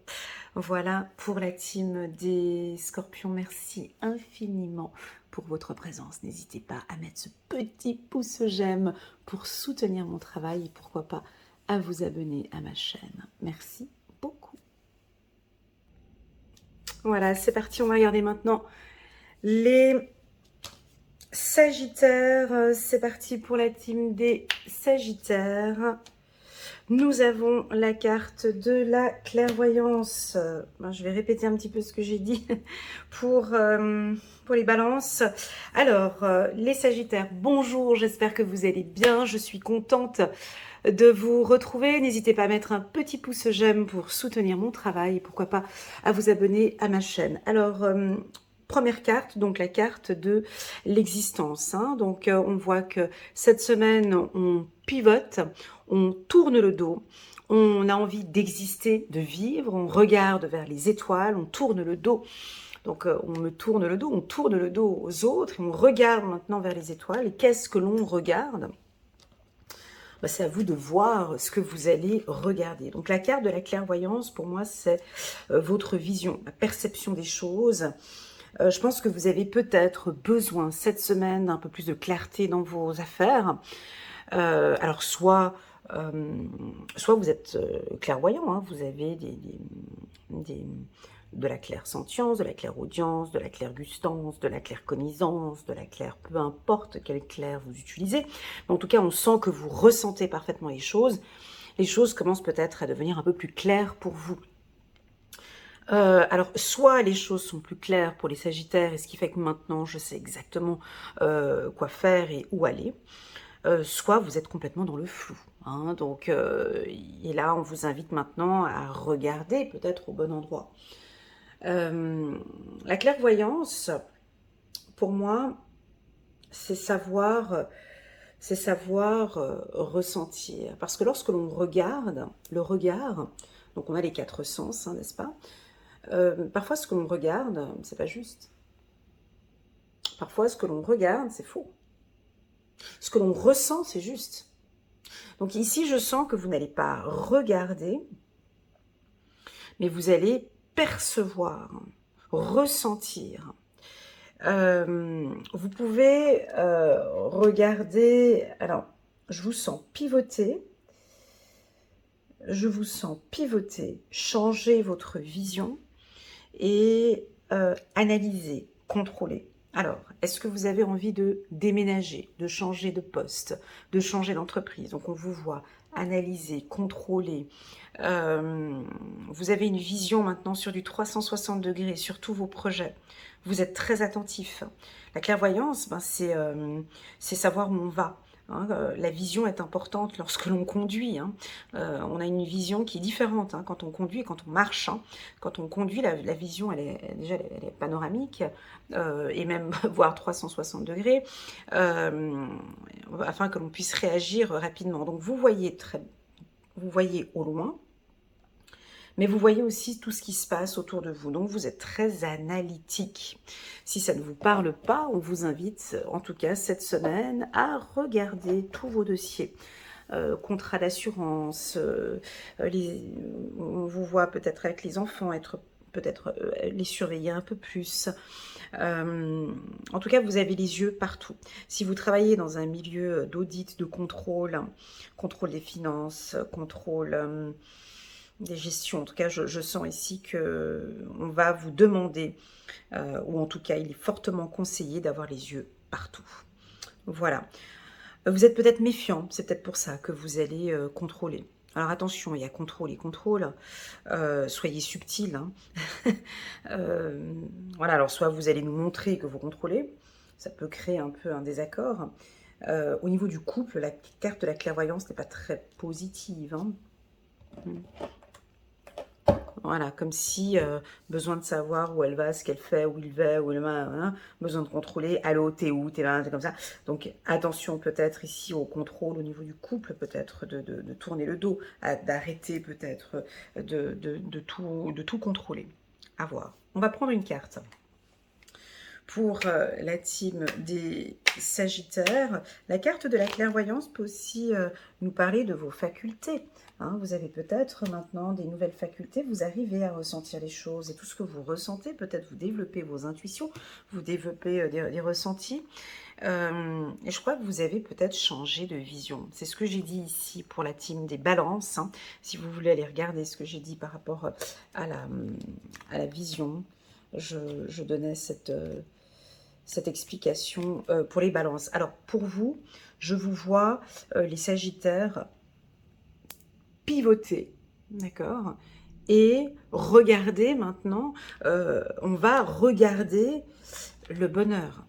Voilà pour la team des scorpions. Merci infiniment pour votre présence. N'hésitez pas à mettre ce petit pouce j'aime pour soutenir mon travail et pourquoi pas à vous abonner à ma chaîne. Merci beaucoup. Voilà, c'est parti, on va regarder maintenant les Sagittaires. C'est parti pour la team des Sagittaires. Nous avons la carte de la clairvoyance. Je vais répéter un petit peu ce que j'ai dit pour les balances. Alors, les Sagittaires, bonjour, j'espère que vous allez bien. Je suis contente de vous retrouver. N'hésitez pas à mettre un petit pouce j'aime pour soutenir mon travail et pourquoi pas à vous abonner à ma chaîne. Alors, première carte, donc la carte de l'existence. Donc, on voit que cette semaine, on pivote, on tourne le dos, on a envie d'exister, de vivre, on regarde vers les étoiles, on tourne le dos. Donc, on me tourne le dos, on tourne le dos aux autres et on regarde maintenant vers les étoiles. Et qu'est-ce que l'on regarde ? C'est à vous de voir ce que vous allez regarder. Donc, la carte de la clairvoyance, pour moi, c'est votre vision, la perception des choses. Je pense que vous avez peut-être besoin cette semaine d'un peu plus de clarté dans vos affaires. Alors, soit vous êtes clairvoyant, vous avez de la clairsentience, de la clairaudience, de la clairgustance, de la claircognisance, de la clair, peu importe quel clair vous utilisez. Mais en tout cas, on sent que vous ressentez parfaitement les choses. Les choses commencent peut-être à devenir un peu plus claires pour vous. Alors, soit les choses sont plus claires pour les Sagittaires, et ce qui fait que maintenant je sais exactement quoi faire et où aller, soit vous êtes complètement dans le flou, hein. Donc, et là, on vous invite maintenant à regarder peut-être au bon endroit. La clairvoyance, pour moi, c'est savoir ressentir. Parce que lorsque l'on regarde, le regard, donc on a les 4 sens, hein, n'est-ce pas? Parfois, ce que l'on regarde, c'est pas juste. Parfois, ce que l'on regarde, c'est faux. Ce que l'on ressent, c'est juste. Donc ici, je sens que vous n'allez pas regarder, mais vous allez percevoir, ressentir. Vous pouvez regarder... Alors, je vous sens pivoter. Je vous sens pivoter, changer votre vision et analyser, contrôler. Alors, est-ce que vous avez envie de déménager, de changer de poste, de changer d'entreprise? Donc, on vous voit analyser, contrôler. Vous avez une vision maintenant sur du 360 degrés, sur tous vos projets. Vous êtes très attentif. La clairvoyance, ben, c'est savoir où on va. Hein, la vision est importante lorsque l'on conduit. Hein. On a une vision qui est différente hein, quand on conduit et quand on marche. Hein. Quand on conduit, la vision, elle est panoramique et même voire 360 degrés afin que l'on puisse réagir rapidement. Donc vous voyez au loin, mais vous voyez aussi tout ce qui se passe autour de vous. Donc vous êtes très analytique. Si ça ne vous parle pas, on vous invite, en tout cas cette semaine, à regarder tous vos dossiers. Contrat d'assurance, on vous voit peut-être avec les enfants, peut-être les surveiller un peu plus. En tout cas, vous avez les yeux partout. Si vous travaillez dans un milieu d'audit, de contrôle, contrôle des finances, contrôle des gestions, en tout cas, je sens ici qu'on va vous demander, ou en tout cas, il est fortement conseillé d'avoir les yeux partout. Voilà. Vous êtes peut-être méfiant, c'est peut-être pour ça que vous allez contrôler. Alors attention, il y a contrôle et contrôle, soyez subtil. Hein. Voilà, alors soit vous allez nous montrer que vous contrôlez, ça peut créer un peu un désaccord. Au niveau du couple, la carte de la clairvoyance n'est pas très positive. Hein. Voilà, comme si besoin de savoir où elle va, ce qu'elle fait, où il va, où il va, hein, besoin de contrôler, allô, t'es où, t'es là, t'es comme ça. Donc attention peut-être ici au contrôle, au niveau du couple, peut-être de tourner le dos, d'arrêter peut-être de tout contrôler. À voir. On va prendre une carte. Pour la team des Sagittaires, la carte de la clairvoyance peut aussi nous parler de vos facultés. Hein, vous avez peut-être maintenant des nouvelles facultés, vous arrivez à ressentir les choses et tout ce que vous ressentez, peut-être vous développez vos intuitions, vous développez des ressentis. Et je crois que vous avez peut-être changé de vision. C'est ce que j'ai dit ici pour la team des balances. Hein, si vous voulez aller regarder ce que j'ai dit par rapport à la vision, je donnais cette explication pour les balances. Alors, pour vous, je vous vois les Sagittaires pivoter, d'accord? Et regarder maintenant, on va regarder le bonheur.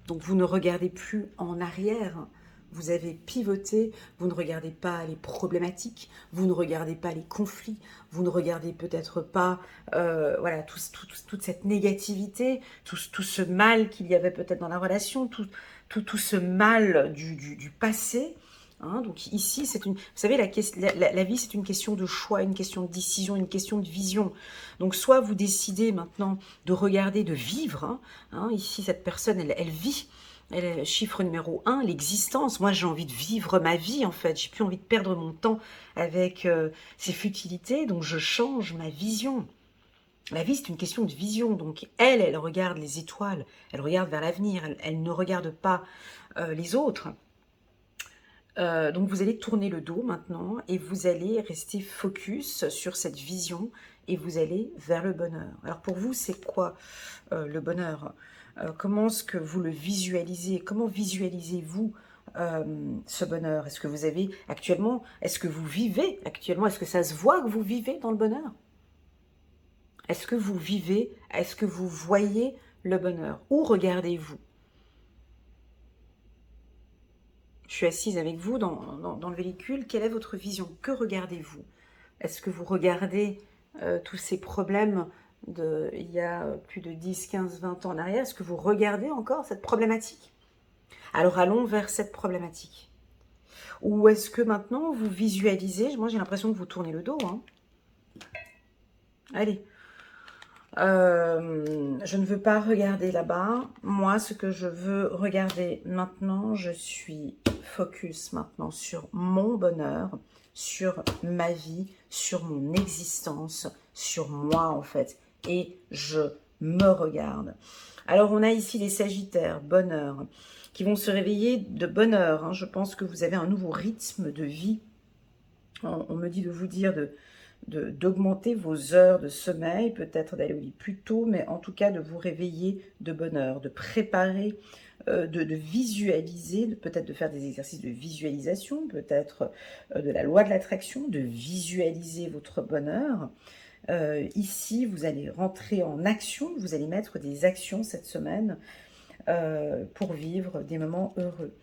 Donc, vous ne regardez plus en arrière. Vous avez pivoté, vous ne regardez pas les problématiques, vous ne regardez pas les conflits, vous ne regardez peut-être pas voilà, toute cette négativité, tout ce mal qu'il y avait peut-être dans la relation, tout ce mal du passé. Hein, donc ici, vous savez, la vie, c'est une question de choix, une question de décision, une question de vision. Donc soit vous décidez maintenant de regarder, de vivre. Hein, ici, cette personne, elle vit. Chiffre numéro 1, l'existence. Moi, j'ai envie de vivre ma vie, en fait. J'ai plus envie de perdre mon temps avec ces futilités, donc je change ma vision. La vie, c'est une question de vision. Donc, elle regarde les étoiles, elle regarde vers l'avenir, elle ne regarde pas les autres. Donc, vous allez tourner le dos maintenant et vous allez rester focus sur cette vision et vous allez vers le bonheur. Alors, pour vous, c'est quoi le bonheur ? Comment est-ce que vous le visualisez? Comment visualisez-vous ce bonheur? Est-ce que vous avez actuellement, est-ce que vous vivez actuellement? Est-ce que ça se voit que vous vivez dans le bonheur? Est-ce que vous vivez, est-ce que vous voyez le bonheur? Où regardez-vous? Je suis assise avec vous dans le véhicule. Quelle est votre vision? Que regardez-vous? Est-ce que vous regardez tous ces problèmes il y a plus de 10, 15, 20 ans en arrière? Est-ce que vous regardez encore cette problématique? Alors allons vers cette problématique. Ou est-ce que maintenant vous visualisez? Moi j'ai l'impression que vous tournez le dos. Hein. Allez. Je ne veux pas regarder là-bas. Moi, ce que je veux regarder maintenant, je suis focus maintenant sur mon bonheur, sur ma vie, sur mon existence, sur moi en fait. Et je me regarde. Alors, on a ici les Sagittaires, bonheur, qui vont se réveiller de bonne heure. Hein. Je pense que vous avez un nouveau rythme de vie. On me dit de vous dire d'augmenter vos heures de sommeil, peut-être d'aller au lit plus tôt, mais en tout cas de vous réveiller de bonne heure, de préparer, de visualiser, peut-être de faire des exercices de visualisation, peut-être de la loi de l'attraction, de visualiser votre bonheur. Ici, vous allez rentrer en action, vous allez mettre des actions cette semaine pour vivre des moments heureux.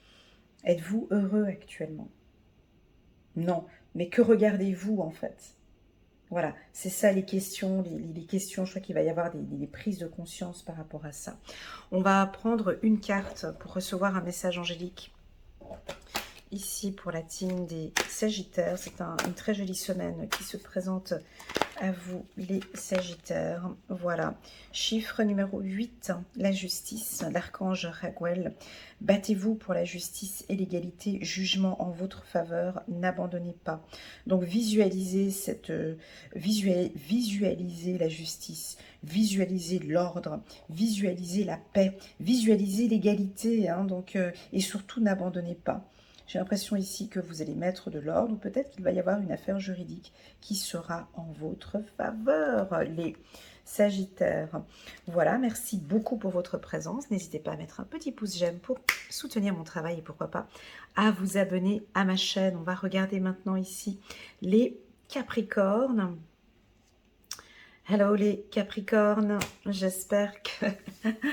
Êtes-vous heureux actuellement? Non, mais que regardez-vous en fait? Voilà, c'est ça les questions, les questions, je crois qu'il va y avoir des prises de conscience par rapport à ça. On va prendre une carte pour recevoir un message angélique. Ici, pour la team des Sagittaires, c'est une très jolie semaine qui se présente à vous, les Sagittaires. Voilà, chiffre numéro 8, la justice, l'archange Raguel. Battez-vous pour la justice et l'égalité, jugement en votre faveur, n'abandonnez pas. Donc visualisez visualisez la justice, visualisez l'ordre, visualisez la paix, visualisez l'égalité, hein, et surtout n'abandonnez pas. J'ai l'impression ici que vous allez mettre de l'ordre, ou peut-être qu'il va y avoir une affaire juridique qui sera en votre faveur, les Sagittaires. Voilà, merci beaucoup pour votre présence. N'hésitez pas à mettre un petit pouce j'aime pour soutenir mon travail et pourquoi pas à vous abonner à ma chaîne. On va regarder maintenant ici les Capricornes. Hello les Capricornes, j'espère que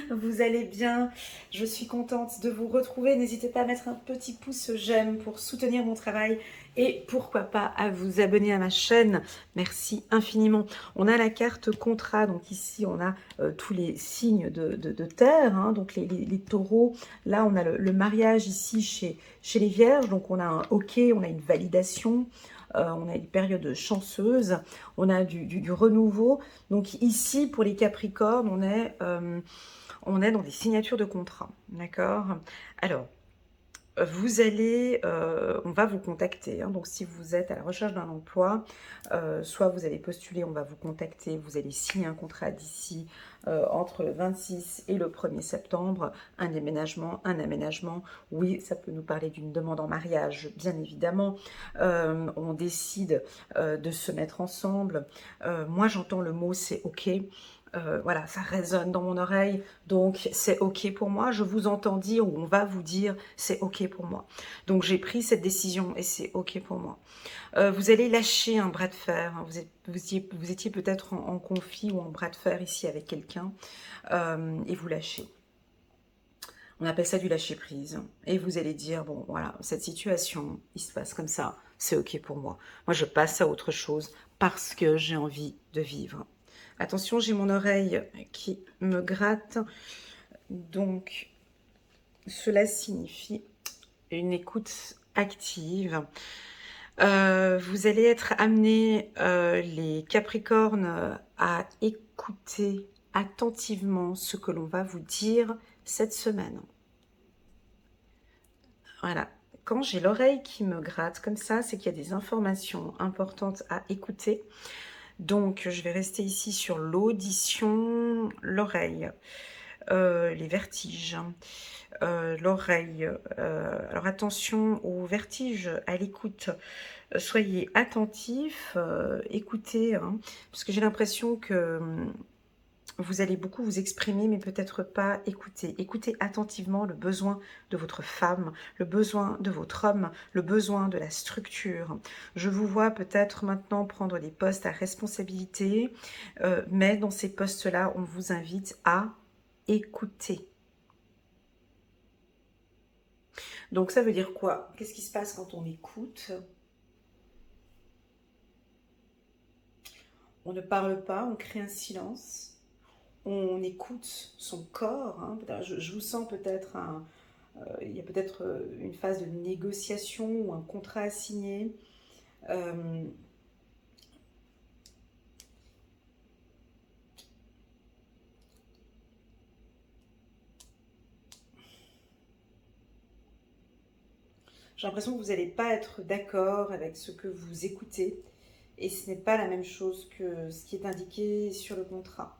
vous allez bien. Je suis contente de vous retrouver. N'hésitez pas à mettre un petit pouce j'aime pour soutenir mon travail et pourquoi pas à vous abonner à ma chaîne. Merci infiniment. On a la carte contrat, donc ici on a tous les signes de terre, hein, donc les taureaux. Là on a le mariage ici chez les vierges, donc on a un OK, on a une validation. On a une période chanceuse, on a du renouveau. Donc ici, pour les Capricornes, on est dans des signatures de contrat. D'accord? Alors, on va vous contacter. Hein. Donc, si vous êtes à la recherche d'un emploi, soit vous allez postuler, on va vous contacter, vous allez signer un contrat d'ici entre le 26 et le 1er septembre, un déménagement, un aménagement. Oui, ça peut nous parler d'une demande en mariage, bien évidemment. On décide de se mettre ensemble. Moi, j'entends le mot « c'est OK ». Voilà, ça résonne dans mon oreille, donc c'est OK pour moi. Je vous entends dire, ou on va vous dire, c'est OK pour moi. Donc j'ai pris cette décision et c'est OK pour moi. Vous allez lâcher un bras de fer. Hein. Vous étiez peut-être en conflit ou en bras de fer ici avec quelqu'un et vous lâchez. On appelle ça du lâcher prise. Et vous allez dire, bon voilà, cette situation, il se passe comme ça, c'est OK pour moi. Moi, je passe à autre chose parce que j'ai envie de vivre. Attention, j'ai mon oreille qui me gratte. Donc, cela signifie une écoute active. Vous allez être amenés, les Capricornes, à écouter attentivement ce que l'on va vous dire cette semaine. Voilà. Quand j'ai l'oreille qui me gratte comme ça, c'est qu'il y a des informations importantes à écouter. Donc, je vais rester ici sur l'audition, l'oreille, les vertiges, l'oreille. Alors, attention aux vertiges, à l'écoute. Soyez attentifs, écoutez, hein, parce que j'ai l'impression que vous allez beaucoup vous exprimer, mais peut-être pas écouter. Écoutez attentivement le besoin de votre femme, le besoin de votre homme, le besoin de la structure. Je vous vois peut-être maintenant prendre des postes à responsabilité, mais dans ces postes-là, on vous invite à écouter. Donc ça veut dire quoi? Qu'est-ce qui se passe quand on écoute? On ne parle pas, on crée un silence. On écoute son corps. Hein. Je vous sens peut-être il y a peut-être une phase de négociation ou un contrat à signer. J'ai l'impression que vous n'allez pas être d'accord avec ce que vous écoutez et ce n'est pas la même chose que ce qui est indiqué sur le contrat.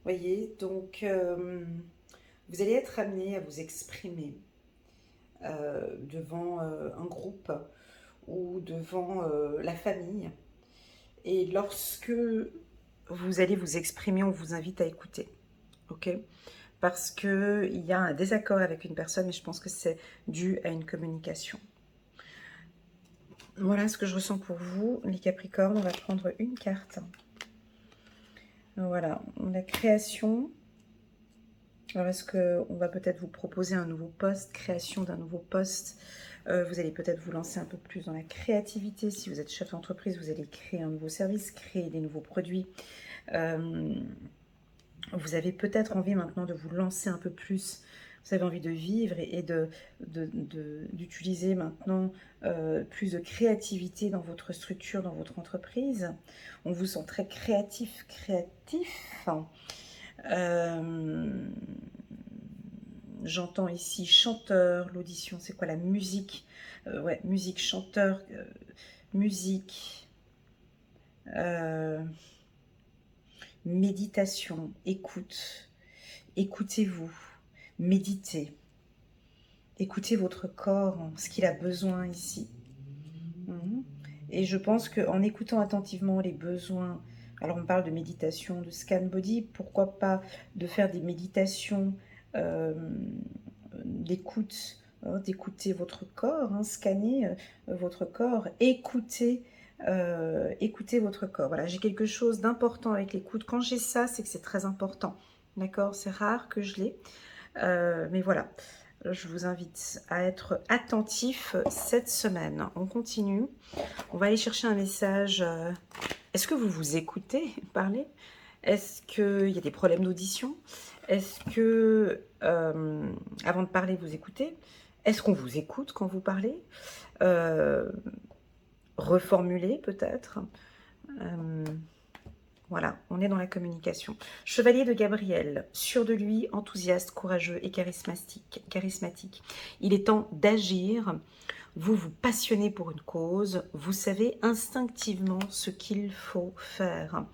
Voyez, donc vous allez être amené à vous exprimer devant un groupe ou devant la famille. Et lorsque vous allez vous exprimer, on vous invite à écouter. Ok ? Parce qu'il y a un désaccord avec une personne et je pense que c'est dû à une communication. Voilà ce que je ressens pour vous, les Capricornes. On va prendre une carte. Voilà, la création. Alors, est-ce qu'on va peut-être vous proposer un nouveau poste, création d'un nouveau poste. Vous allez peut-être vous lancer un peu plus dans la créativité. Si vous êtes chef d'entreprise, vous allez créer un nouveau service, créer des nouveaux produits. Vous avez peut-être envie maintenant de vous lancer un peu plus. Vous avez envie de vivre et d'utiliser maintenant plus de créativité dans votre structure, dans votre entreprise. On vous sent très créatif. J'entends ici chanteur, l'audition, c'est quoi la musique? Ouais, musique, chanteur, musique, méditation, écoute, écoutez-vous, méditez, écoutez votre corps, ce qu'il a besoin ici. Et je pense qu'en écoutant attentivement les besoins, alors on parle de méditation, de scan body, pourquoi pas de faire des méditations d'écoute, d'écouter votre corps, scanner votre corps, écouter votre corps. Voilà, j'ai quelque chose d'important avec l'écoute. Quand j'ai ça, c'est que c'est très important. D'accord? C'est rare que je l'ai. Mais voilà, je vous invite à être attentif cette semaine. On continue. On va aller chercher un message. Est-ce que vous vous écoutez parler? Est-ce qu'il y a des problèmes d'audition? Est-ce que, avant de parler, vous écoutez? Est-ce qu'on vous écoute quand vous parlez? Reformuler peut-être. Voilà, on est dans la communication. Chevalier de Gabriel, sûr de lui, enthousiaste, courageux et charismatique. Il est temps d'agir. Vous vous passionnez pour une cause. Vous savez instinctivement ce qu'il faut faire.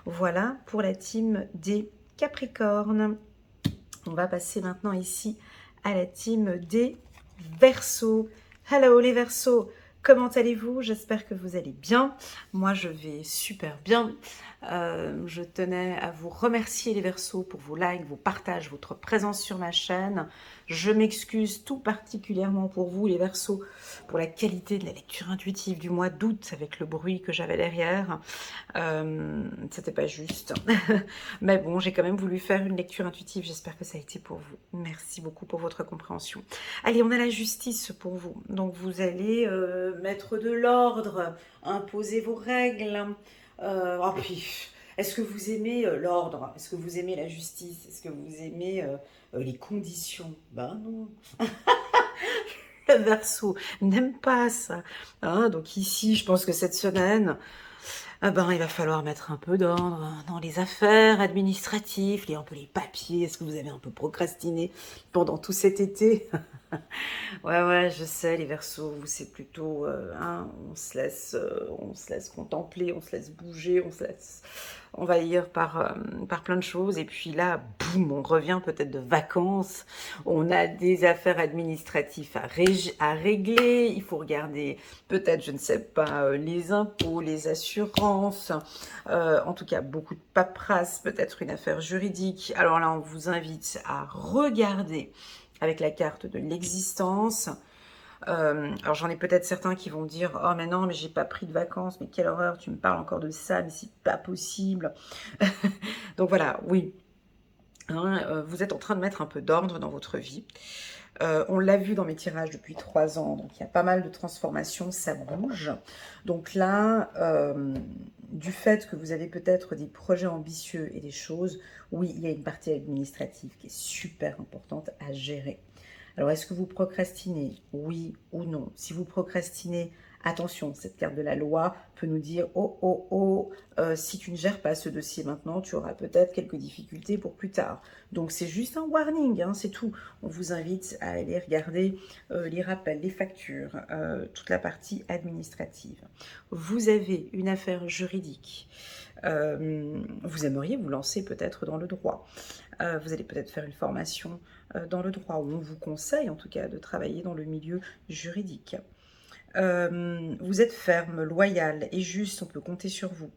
Voilà pour la team des Capricornes. On va passer maintenant ici à la team des Verseaux. Hello les Verseaux, comment allez-vous? J'espère que vous allez bien. Moi, je vais super bien. Je tenais à vous remercier les Verseaux pour vos likes, vos partages, votre présence sur ma chaîne. Je m'excuse tout particulièrement pour vous les Verseaux, pour la qualité de la lecture intuitive du mois d'août avec le bruit que j'avais derrière. C'était pas juste. Mais bon, j'ai quand même voulu faire une lecture intuitive. J'espère que ça a été pour vous. Merci beaucoup pour votre compréhension. Allez, on a la justice pour vous. Donc, vous allez mettre de l'ordre, imposer vos règles. Puis, est-ce que vous aimez l'ordre? Est-ce que vous aimez la justice? Est-ce que vous aimez les conditions? Ben non. Le Verseau n'aime pas ça. Donc ici, je pense que cette semaine, il va falloir mettre un peu d'ordre dans les affaires administratives, un peu les papiers. Est-ce que vous avez un peu procrastiné pendant tout cet été? Ouais, je sais, les Verseaux, vous c'est plutôt, on se laisse contempler, on se laisse bouger, on se laisse envahir par plein de choses. Et puis là, boum, on revient peut-être de vacances. On a des affaires administratives à régler. Il faut regarder peut-être, je ne sais pas, les impôts, les assurances. urgence, en tout cas beaucoup de paperasse, peut-être une affaire juridique. Alors là, on vous invite à regarder avec la carte de l'existence. Alors j'en ai peut-être certains qui vont dire « Oh mais non, mais j'ai pas pris de vacances, mais quelle horreur, tu me parles encore de ça, mais c'est pas possible. » Donc voilà, oui, hein, vous êtes en train de mettre un peu d'ordre dans votre vie. On l'a vu dans mes tirages depuis 3 ans, donc il y a pas mal de transformations, ça bouge. Donc là, du fait que vous avez peut-être des projets ambitieux et des choses, oui, il y a une partie administrative qui est super importante à gérer. Alors, est-ce que vous procrastinez? Oui ou non? Si vous procrastinez, attention, cette carte de la loi peut nous dire « Oh, oh, oh, si tu ne gères pas ce dossier maintenant, tu auras peut-être quelques difficultés pour plus tard. » Donc, c'est juste un warning, hein, c'est tout. On vous invite à aller regarder les rappels, les factures, toute la partie administrative. Vous avez une affaire juridique. Vous aimeriez vous lancer peut-être dans le droit. Vous allez peut-être faire une formation dans le droit, où on vous conseille en tout cas de travailler dans le milieu juridique. Vous êtes ferme, loyal et juste, on peut compter sur vous.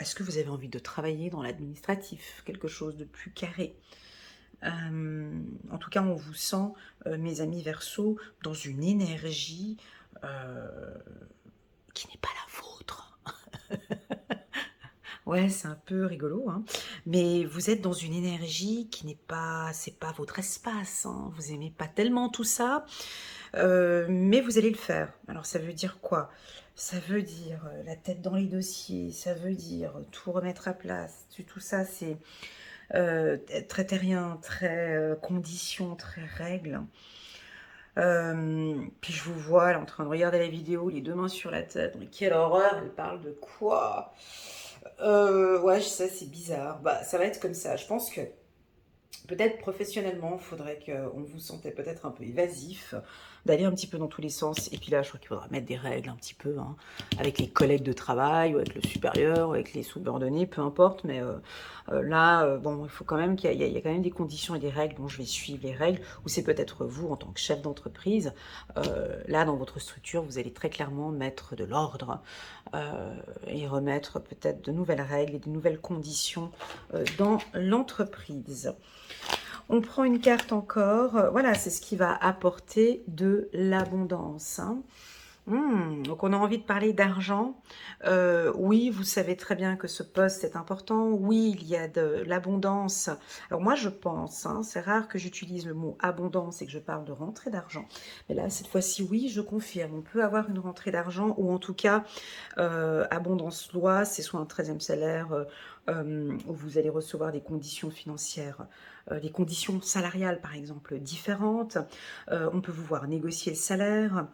Est-ce que vous avez envie de travailler dans l'administratif, quelque chose de plus carré? En tout cas, on vous sent, mes amis Verseau, dans une énergie qui n'est pas la vôtre. Ouais, c'est un peu rigolo, hein. Mais vous êtes dans une énergie qui n'est pas, c'est pas votre espace, hein. Vous aimez pas tellement tout ça, mais vous allez le faire. Alors ça veut dire quoi? Ça veut dire la tête dans les dossiers, ça veut dire tout remettre à place. Tout ça, c'est très terrien, très conditions, très règles. Puis je vous vois, elle est en train de regarder la vidéo, les deux mains sur la tête. Mais quelle horreur, elle parle de quoi? Ouais, je sais, c'est bizarre. Bah, ça va être comme ça. Je pense que peut-être professionnellement, il faudrait qu'on vous sentait peut-être un peu évasif, d'aller un petit peu dans tous les sens. Et puis là, je crois qu'il faudra mettre des règles un petit peu, hein, avec les collègues de travail, ou avec le supérieur, ou avec les subordonnés, peu importe. Mais là, bon, il faut quand même qu'il y a quand même des conditions et des règles dont je vais suivre les règles, ou c'est peut-être vous, en tant que chef d'entreprise, là, dans votre structure, vous allez très clairement mettre de l'ordre et remettre peut-être de nouvelles règles et de nouvelles conditions dans l'entreprise. On prend une carte encore. Voilà, c'est ce qui va apporter de l'abondance, hein. Donc on a envie de parler d'argent. Oui, vous savez très bien que ce poste est important. Oui, il y a de l'abondance. Alors moi je pense, hein, c'est rare que j'utilise le mot abondance et que je parle de rentrée d'argent. Mais là, cette fois-ci, oui, je confirme. On peut avoir une rentrée d'argent, ou en tout cas, abondance loi, c'est soit un 13e salaire, où vous allez recevoir des conditions financières, des conditions salariales par exemple différentes. On peut vous voir négocier le salaire.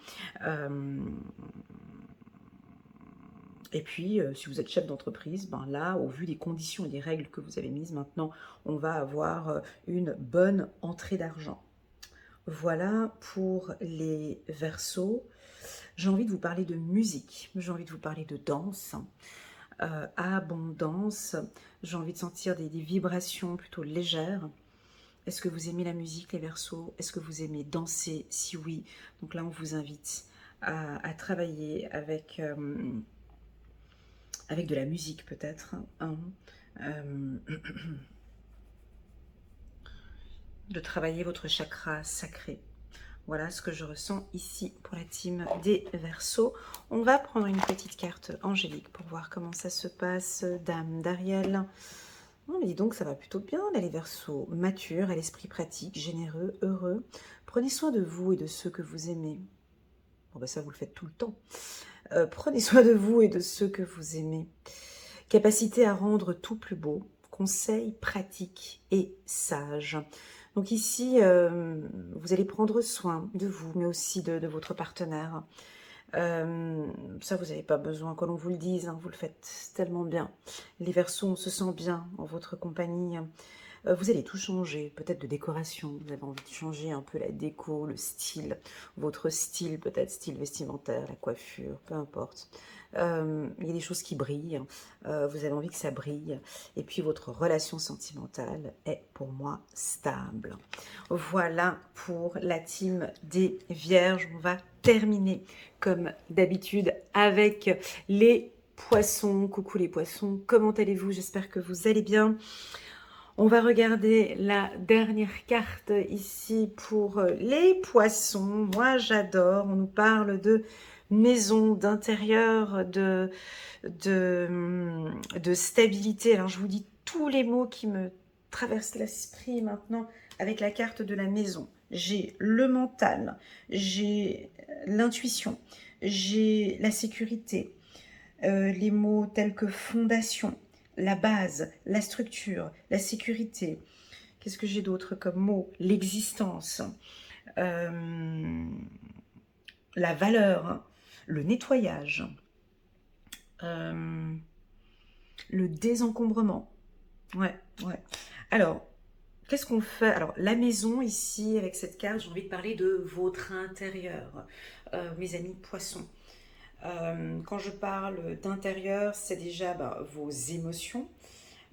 Et puis, si vous êtes chef d'entreprise, ben là, au vu des conditions et des règles que vous avez mises maintenant, on va avoir une bonne entrée d'argent. Voilà pour les Verseaux. J'ai envie de vous parler de musique, j'ai envie de vous parler de danse, abondance. J'ai envie de sentir des vibrations plutôt légères. Est-ce que vous aimez la musique, les Verseaux? Est-ce que vous aimez danser? Si oui, donc là, on vous invite à travailler avec de la musique peut-être, hein, de travailler votre chakra sacré. Voilà ce que je ressens ici pour la team des Verseaux. On va prendre une petite carte angélique pour voir comment ça se passe. Dame d'Ariel. Oh, mais dis donc, ça va plutôt bien, là, les Verseaux. Mature, à l'esprit pratique, généreux, heureux. Prenez soin de vous et de ceux que vous aimez. Bon, ben ça, vous le faites tout le temps. Prenez soin de vous et de ceux que vous aimez. Capacité à rendre tout plus beau. Conseils pratiques et sages. Donc ici, vous allez prendre soin de vous, mais aussi de votre partenaire. Ça, vous n'avez pas besoin que l'on vous le dise, hein, vous le faites tellement bien. Les Verseaux, on se sent bien en votre compagnie. Vous allez tout changer, peut-être de décoration, vous avez envie de changer un peu la déco, le style, votre style, peut-être style vestimentaire, la coiffure, peu importe. Il y a des choses qui brillent, vous avez envie que ça brille, et puis votre relation sentimentale est pour moi stable. Voilà pour la team des Vierges. On va terminer comme d'habitude avec les Poissons. Coucou les Poissons, comment allez-vous? J'espère que vous allez bien. On va regarder la dernière carte ici pour les Poissons. Moi j'adore, on nous parle de maison, d'intérieur, de stabilité. Alors je vous dis tous les mots qui me traversent l'esprit maintenant avec la carte de la maison. J'ai le mental, j'ai l'intuition, j'ai la sécurité, les mots tels que fondation, la base, la structure, la sécurité. Qu'est-ce que j'ai d'autre comme mots? L'existence, la valeur, le nettoyage, le désencombrement. Ouais. Alors, qu'est-ce qu'on fait? Alors, la maison, ici, avec cette carte, j'ai envie de parler de votre intérieur, mes amis poissons. Quand je parle d'intérieur, c'est déjà vos émotions,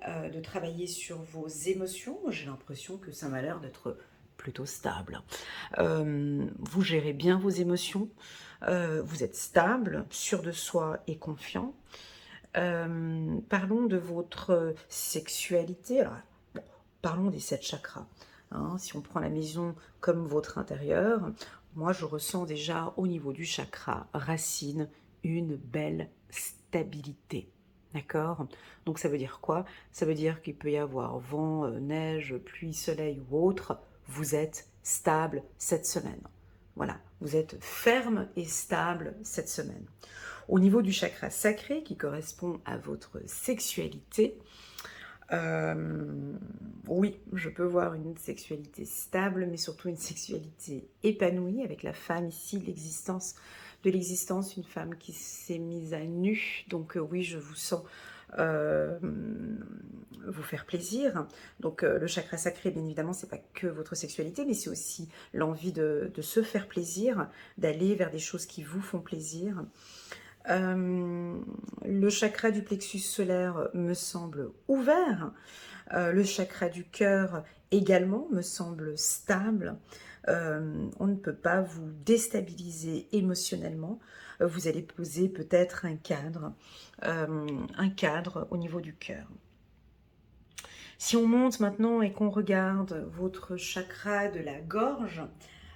de travailler sur vos émotions. J'ai l'impression que ça m'a l'air d'être plutôt stable. Vous gérez bien vos émotions, vous êtes stable, sûr de soi et confiant. Parlons de votre sexualité. Alors, bon, parlons des 7 chakras. Hein, si on prend la maison comme votre intérieur, moi je ressens déjà au niveau du chakra racine une belle stabilité. D'accord? Donc ça veut dire quoi? Ça veut dire qu'il peut y avoir vent, neige, pluie, soleil ou autre. Vous êtes stable cette semaine. Voilà, vous êtes ferme et stable cette semaine. Au niveau du chakra sacré qui correspond à votre sexualité, oui, je peux voir une sexualité stable, mais surtout une sexualité épanouie avec la femme ici, de l'existence, une femme qui s'est mise à nu. Donc oui, je vous sens vous faire plaisir. Donc le chakra sacré, bien évidemment, c'est pas que votre sexualité, mais c'est aussi l'envie de se faire plaisir, d'aller vers des choses qui vous font plaisir. Le chakra du plexus solaire me semble ouvert. Le chakra du cœur également me semble stable. On ne peut pas vous déstabiliser émotionnellement. Vous allez poser peut-être un cadre au niveau du cœur. Si on monte maintenant et qu'on regarde votre chakra de la gorge,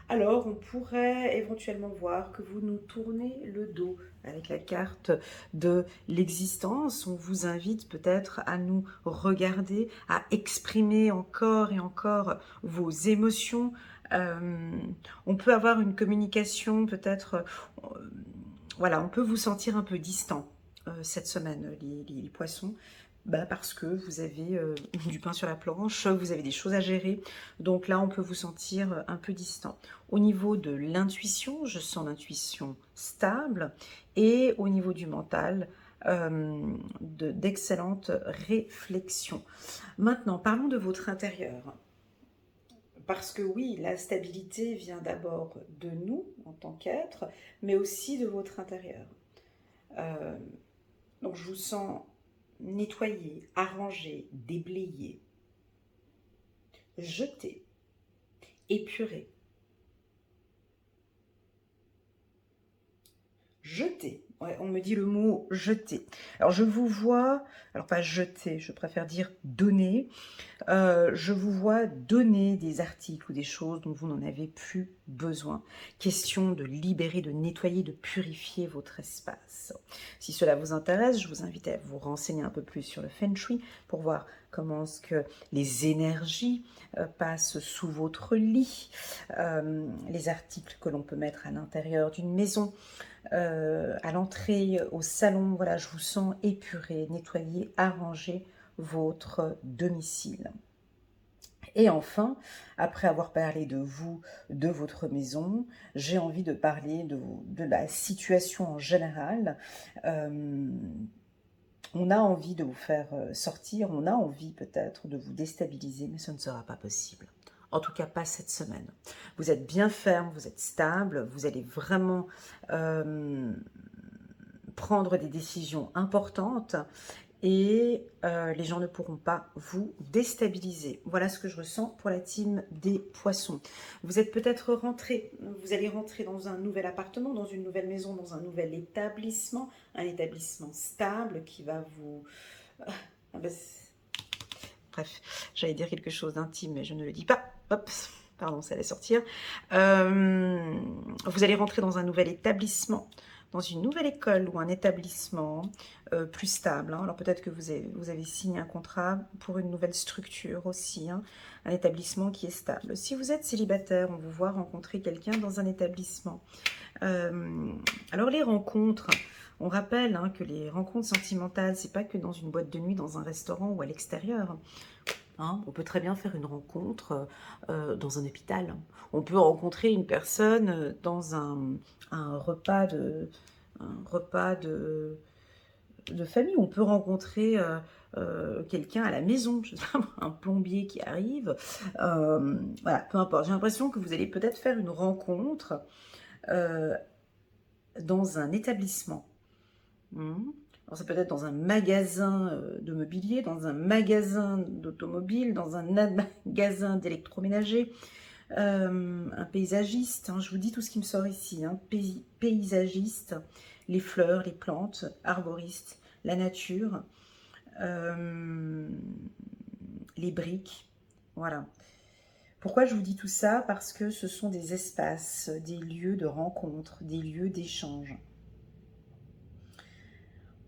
alors on pourrait éventuellement voir que vous nous tournez le dos avec la carte de l'existence. On vous invite peut-être à nous regarder, à exprimer encore et encore vos émotions. On peut avoir une communication peut-être, voilà, on peut vous sentir un peu distant cette semaine, les poissons. Parce que vous avez du pain sur la planche, vous avez des choses à gérer. Donc là, on peut vous sentir un peu distant. Au niveau de l'intuition, je sens l'intuition stable. Et au niveau du mental, d'excellentes réflexions. Maintenant, parlons de votre intérieur. Parce que oui, la stabilité vient d'abord de nous, en tant qu'être, mais aussi de votre intérieur. Donc je vous sens nettoyer, arranger, déblayer, jeter, épurer, jeter. Ouais, on me dit le mot jeter. Alors je vous vois, alors pas jeter, je préfère dire donner. Je vous vois donner des articles ou des choses dont vous n'en avez plus besoin. Question de libérer, de nettoyer, de purifier votre espace. Si cela vous intéresse, je vous invite à vous renseigner un peu plus sur le Feng Shui pour voir comment est-ce que les énergies passent sous votre lit, les articles que l'on peut mettre à l'intérieur d'une maison, à l'entrée, au salon. Voilà, je vous sens épuré, nettoyer, arranger votre domicile. Et enfin, après avoir parlé de vous, de votre maison, j'ai envie de parler de la situation en général. On a envie de vous faire sortir, on a envie peut-être de vous déstabiliser, mais ce ne sera pas possible. En tout cas, pas cette semaine. Vous êtes bien ferme, vous êtes stable, vous allez vraiment prendre des décisions importantes et les gens ne pourront pas vous déstabiliser. Voilà ce que je ressens pour la team des poissons. Vous êtes peut-être rentré, vous allez rentrer dans un nouvel appartement, dans une nouvelle maison, dans un nouvel établissement, un établissement stable qui va vous... Bref, j'allais dire quelque chose d'intime, mais je ne le dis pas. Hop, pardon, ça allait sortir. Vous allez rentrer dans un nouvel établissement, dans une nouvelle école ou un établissement plus stable. Hein. Alors peut-être que vous avez signé un contrat pour une nouvelle structure aussi, hein, un établissement qui est stable. Si vous êtes célibataire, on vous voit rencontrer quelqu'un dans un établissement. Alors les rencontres, on rappelle hein, que les rencontres sentimentales, c'est pas que dans une boîte de nuit, dans un restaurant ou à l'extérieur. Hein, on peut très bien faire une rencontre dans un hôpital. On peut rencontrer une personne dans un repas de famille. On peut rencontrer quelqu'un à la maison, je sais pas, un plombier qui arrive. Voilà, peu importe. J'ai l'impression que vous allez peut-être faire une rencontre dans un établissement. Alors, ça peut être dans un magasin de mobilier, dans un magasin d'automobile, dans un magasin d'électroménager, un paysagiste. Hein, je vous dis tout ce qui me sort ici. Hein, paysagiste, les fleurs, les plantes, arboriste, la nature, les briques. Voilà. Pourquoi je vous dis tout ça? Parce que ce sont des espaces, des lieux de rencontre, des lieux d'échange.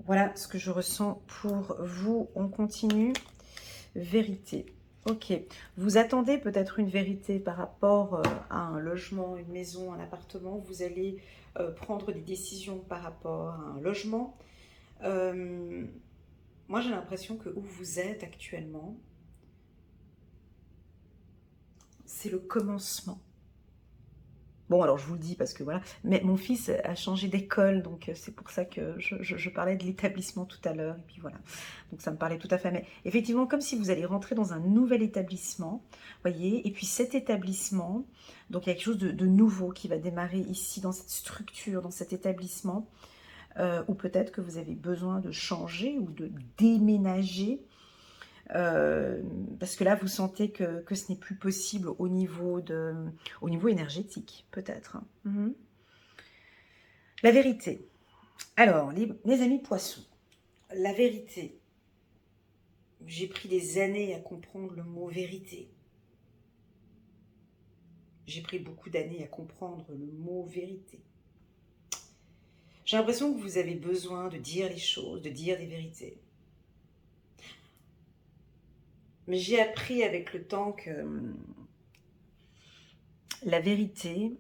Voilà ce que je ressens pour vous. On continue. Vérité. Ok. Vous attendez peut-être une vérité par rapport à un logement, une maison, un appartement. Vous allez prendre des décisions par rapport à un logement. Moi, j'ai l'impression que où vous êtes actuellement, c'est le commencement. Bon, alors je vous le dis parce que voilà, mais mon fils a changé d'école, donc c'est pour ça que je parlais de l'établissement tout à l'heure, et puis voilà, donc ça me parlait tout à fait, mais effectivement, comme si vous allez rentrer dans un nouvel établissement, voyez, et puis cet établissement, donc il y a quelque chose de nouveau qui va démarrer ici, dans cette structure, dans cet établissement, ou peut-être que vous avez besoin de changer ou de déménager, parce que là, vous sentez que ce n'est plus possible au niveau énergétique, peut-être. La vérité. Alors, les amis poissons, la vérité. J'ai pris des années à comprendre le mot vérité. J'ai pris beaucoup d'années à comprendre le mot vérité. J'ai l'impression que vous avez besoin de dire les choses, de dire des vérités. Mais j'ai appris avec le temps que la vérité,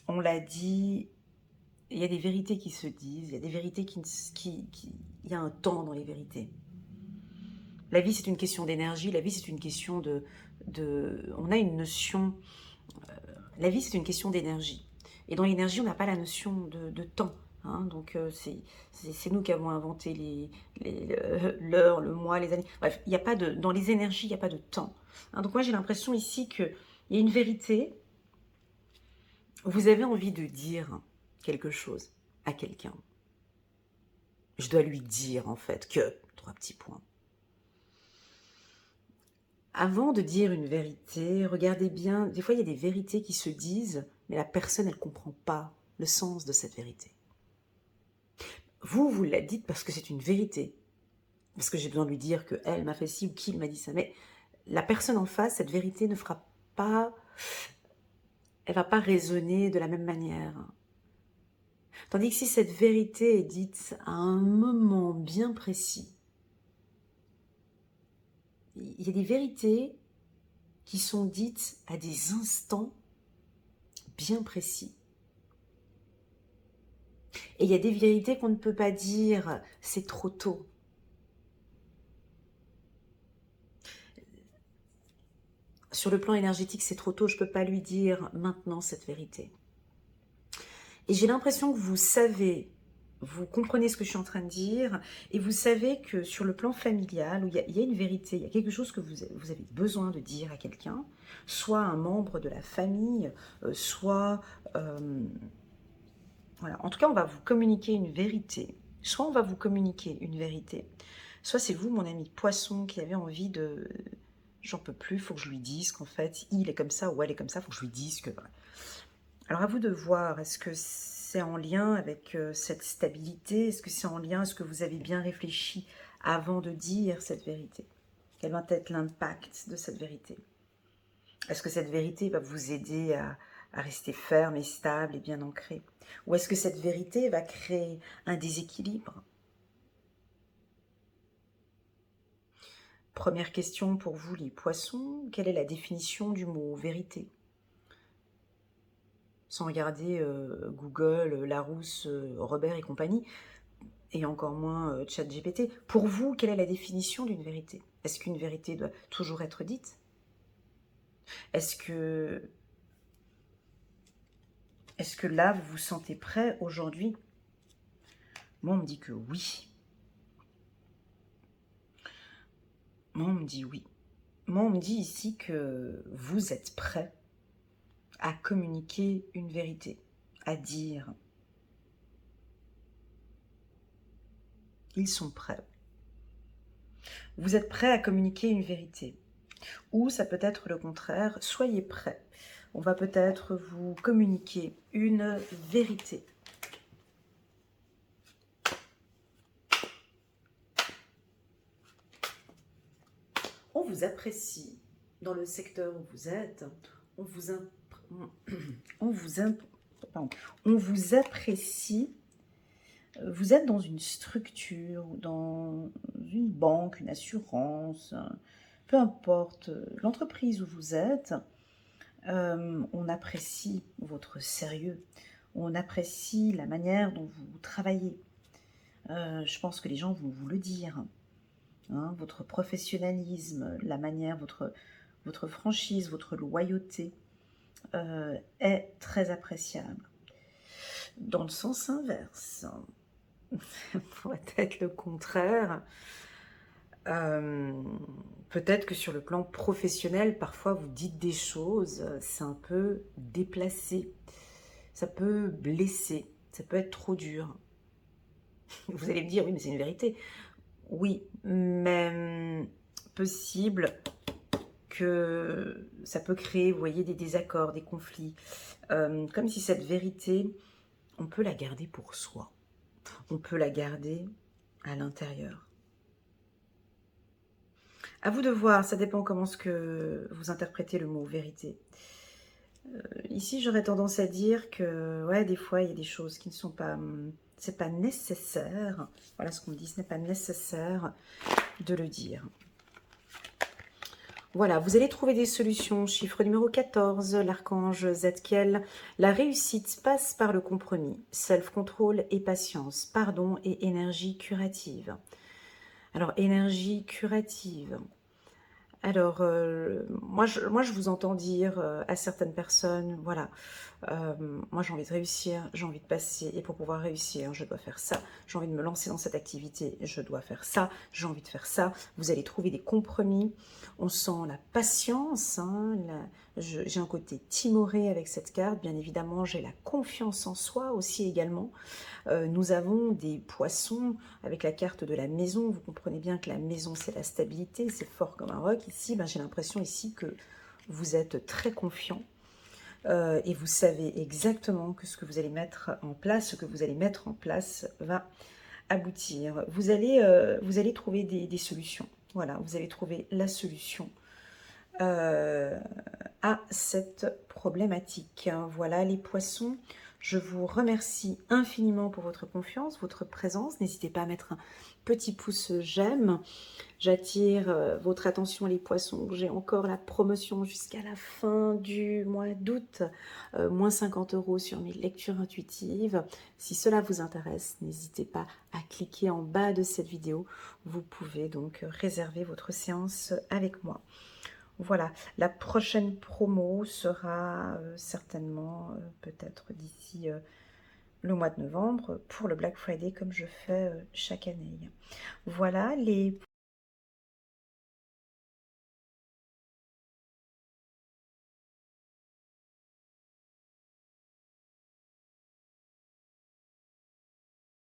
on l'a dit, il y a des vérités qui se disent, il y a des vérités il y a un temps dans les vérités. La vie, c'est une question d'énergie, la vie, c'est une question on a une notion, la vie, c'est une question d'énergie. Et dans l'énergie, on n'a pas la notion de temps. Hein, donc, c'est nous qui avons inventé l'heure, le mois, les années. Bref, il n'y a pas dans les énergies, il n'y a pas de temps. Hein, donc, moi, j'ai l'impression ici qu'il y a une vérité. Vous avez envie de dire quelque chose à quelqu'un. Je dois lui dire, en fait, que... 3 petits points. Avant de dire une vérité, regardez bien, des fois il y a des vérités qui se disent, mais la personne, elle ne comprend pas le sens de cette vérité. Vous la dites parce que c'est une vérité, parce que j'ai besoin de lui dire qu'elle m'a fait ci ou qu'il m'a dit ça, mais la personne en face, cette vérité ne fera pas, elle ne va pas résonner de la même manière. Tandis que si cette vérité est dite à un moment bien précis, il y a des vérités qui sont dites à des instants bien précis. Et il y a des vérités qu'on ne peut pas dire, c'est trop tôt. Sur le plan énergétique, c'est trop tôt, je ne peux pas lui dire maintenant cette vérité. Et j'ai l'impression que vous savez vous comprenez ce que je suis en train de dire et vous savez que sur le plan familial, où il y a une vérité, il y a quelque chose que vous avez besoin de dire à quelqu'un, soit un membre de la famille, soit... voilà. En tout cas, on va vous communiquer une vérité. Soit on va vous communiquer une vérité, soit c'est vous, mon ami poisson, qui avez envie de... J'en peux plus, il faut que je lui dise qu'en fait, il est comme ça ou elle est comme ça, il faut que je lui dise que... Alors à vous de voir, est-ce que c'est en lien avec cette stabilité? Est-ce que c'est en lien? Est-ce que vous avez bien réfléchi avant de dire cette vérité? Quel va être l'impact de cette vérité? Est-ce que cette vérité va vous aider à rester ferme et stable et bien ancré? Ou est-ce que cette vérité va créer un déséquilibre? Première question pour vous les poissons, quelle est la définition du mot vérité? Sans regarder Google, Larousse, Robert et compagnie, et encore moins ChatGPT. Pour vous, quelle est la définition d'une vérité? Est-ce qu'une vérité doit toujours être dite? Est-ce que là, vous vous sentez prêt aujourd'hui? Moi, on me dit que oui. Moi, on me dit oui. Moi, on me dit ici que vous êtes prêt à communiquer une vérité, à dire. Ils sont prêts. Vous êtes prêt à communiquer une vérité. Ou ça peut être le contraire, soyez prêts. On va peut-être vous communiquer une vérité. On vous apprécie dans le secteur où vous êtes. On vous apprécie. Vous êtes dans une structure, dans une banque, une assurance, peu importe l'entreprise où vous êtes. On apprécie votre sérieux. On apprécie la manière dont vous travaillez. Je pense que les gens vont vous le dire. Hein, votre professionnalisme, la manière, votre franchise, votre loyauté est très appréciable. Dans le sens inverse, pourrait être le contraire. Peut-être que sur le plan professionnel, parfois vous dites des choses, c'est un peu déplacé, ça peut blesser, ça peut être trop dur. Vous allez me dire, oui, mais c'est une vérité. Oui, mais possible que ça peut créer, vous voyez, des désaccords, des conflits. Comme si cette vérité, on peut la garder pour soi. On peut la garder à l'intérieur. À vous de voir, ça dépend comment ce que vous interprétez le mot vérité. Ici, j'aurais tendance à dire que, ouais, des fois, il y a des choses qui ne sont pas... c'est pas nécessaire. Voilà ce qu'on me dit, ce n'est pas nécessaire de le dire. Voilà, vous allez trouver des solutions. Chiffre numéro 14, l'archange Zadkiel. La réussite passe par le compromis, self-control et patience, pardon et énergie curative. Alors, énergie curative. Alors, moi, je vous entends dire à certaines personnes, voilà, moi j'ai envie de réussir, j'ai envie de passer, et pour pouvoir réussir, je dois faire ça, j'ai envie de me lancer dans cette activité, je dois faire ça, j'ai envie de faire ça. Vous allez trouver des compromis, on sent la patience, hein, j'ai un côté timoré avec cette carte, bien évidemment, j'ai la confiance en soi aussi également. Nous avons des poissons avec la carte de la maison. Vous comprenez bien que la maison, c'est la stabilité, c'est fort comme un roc. Ici, ben, j'ai l'impression ici que vous êtes très confiant et vous savez exactement que ce que vous allez mettre en place, ce que vous allez mettre en place va aboutir. Vous allez trouver des solutions. Voilà, vous allez trouver la solution à cette problématique. Voilà les poissons, je vous remercie infiniment pour votre confiance, votre présence. N'hésitez pas à mettre un petit pouce j'aime. J'attire votre attention les poissons. J'ai encore la promotion jusqu'à la fin du mois d'août. Moins 50 € sur mes lectures intuitives. Si cela vous intéresse, n'hésitez pas à cliquer en bas de cette vidéo. Vous pouvez donc réserver votre séance avec moi. Voilà, la prochaine promo sera certainement peut-être d'ici le mois de novembre pour le Black Friday comme je fais chaque année. Voilà les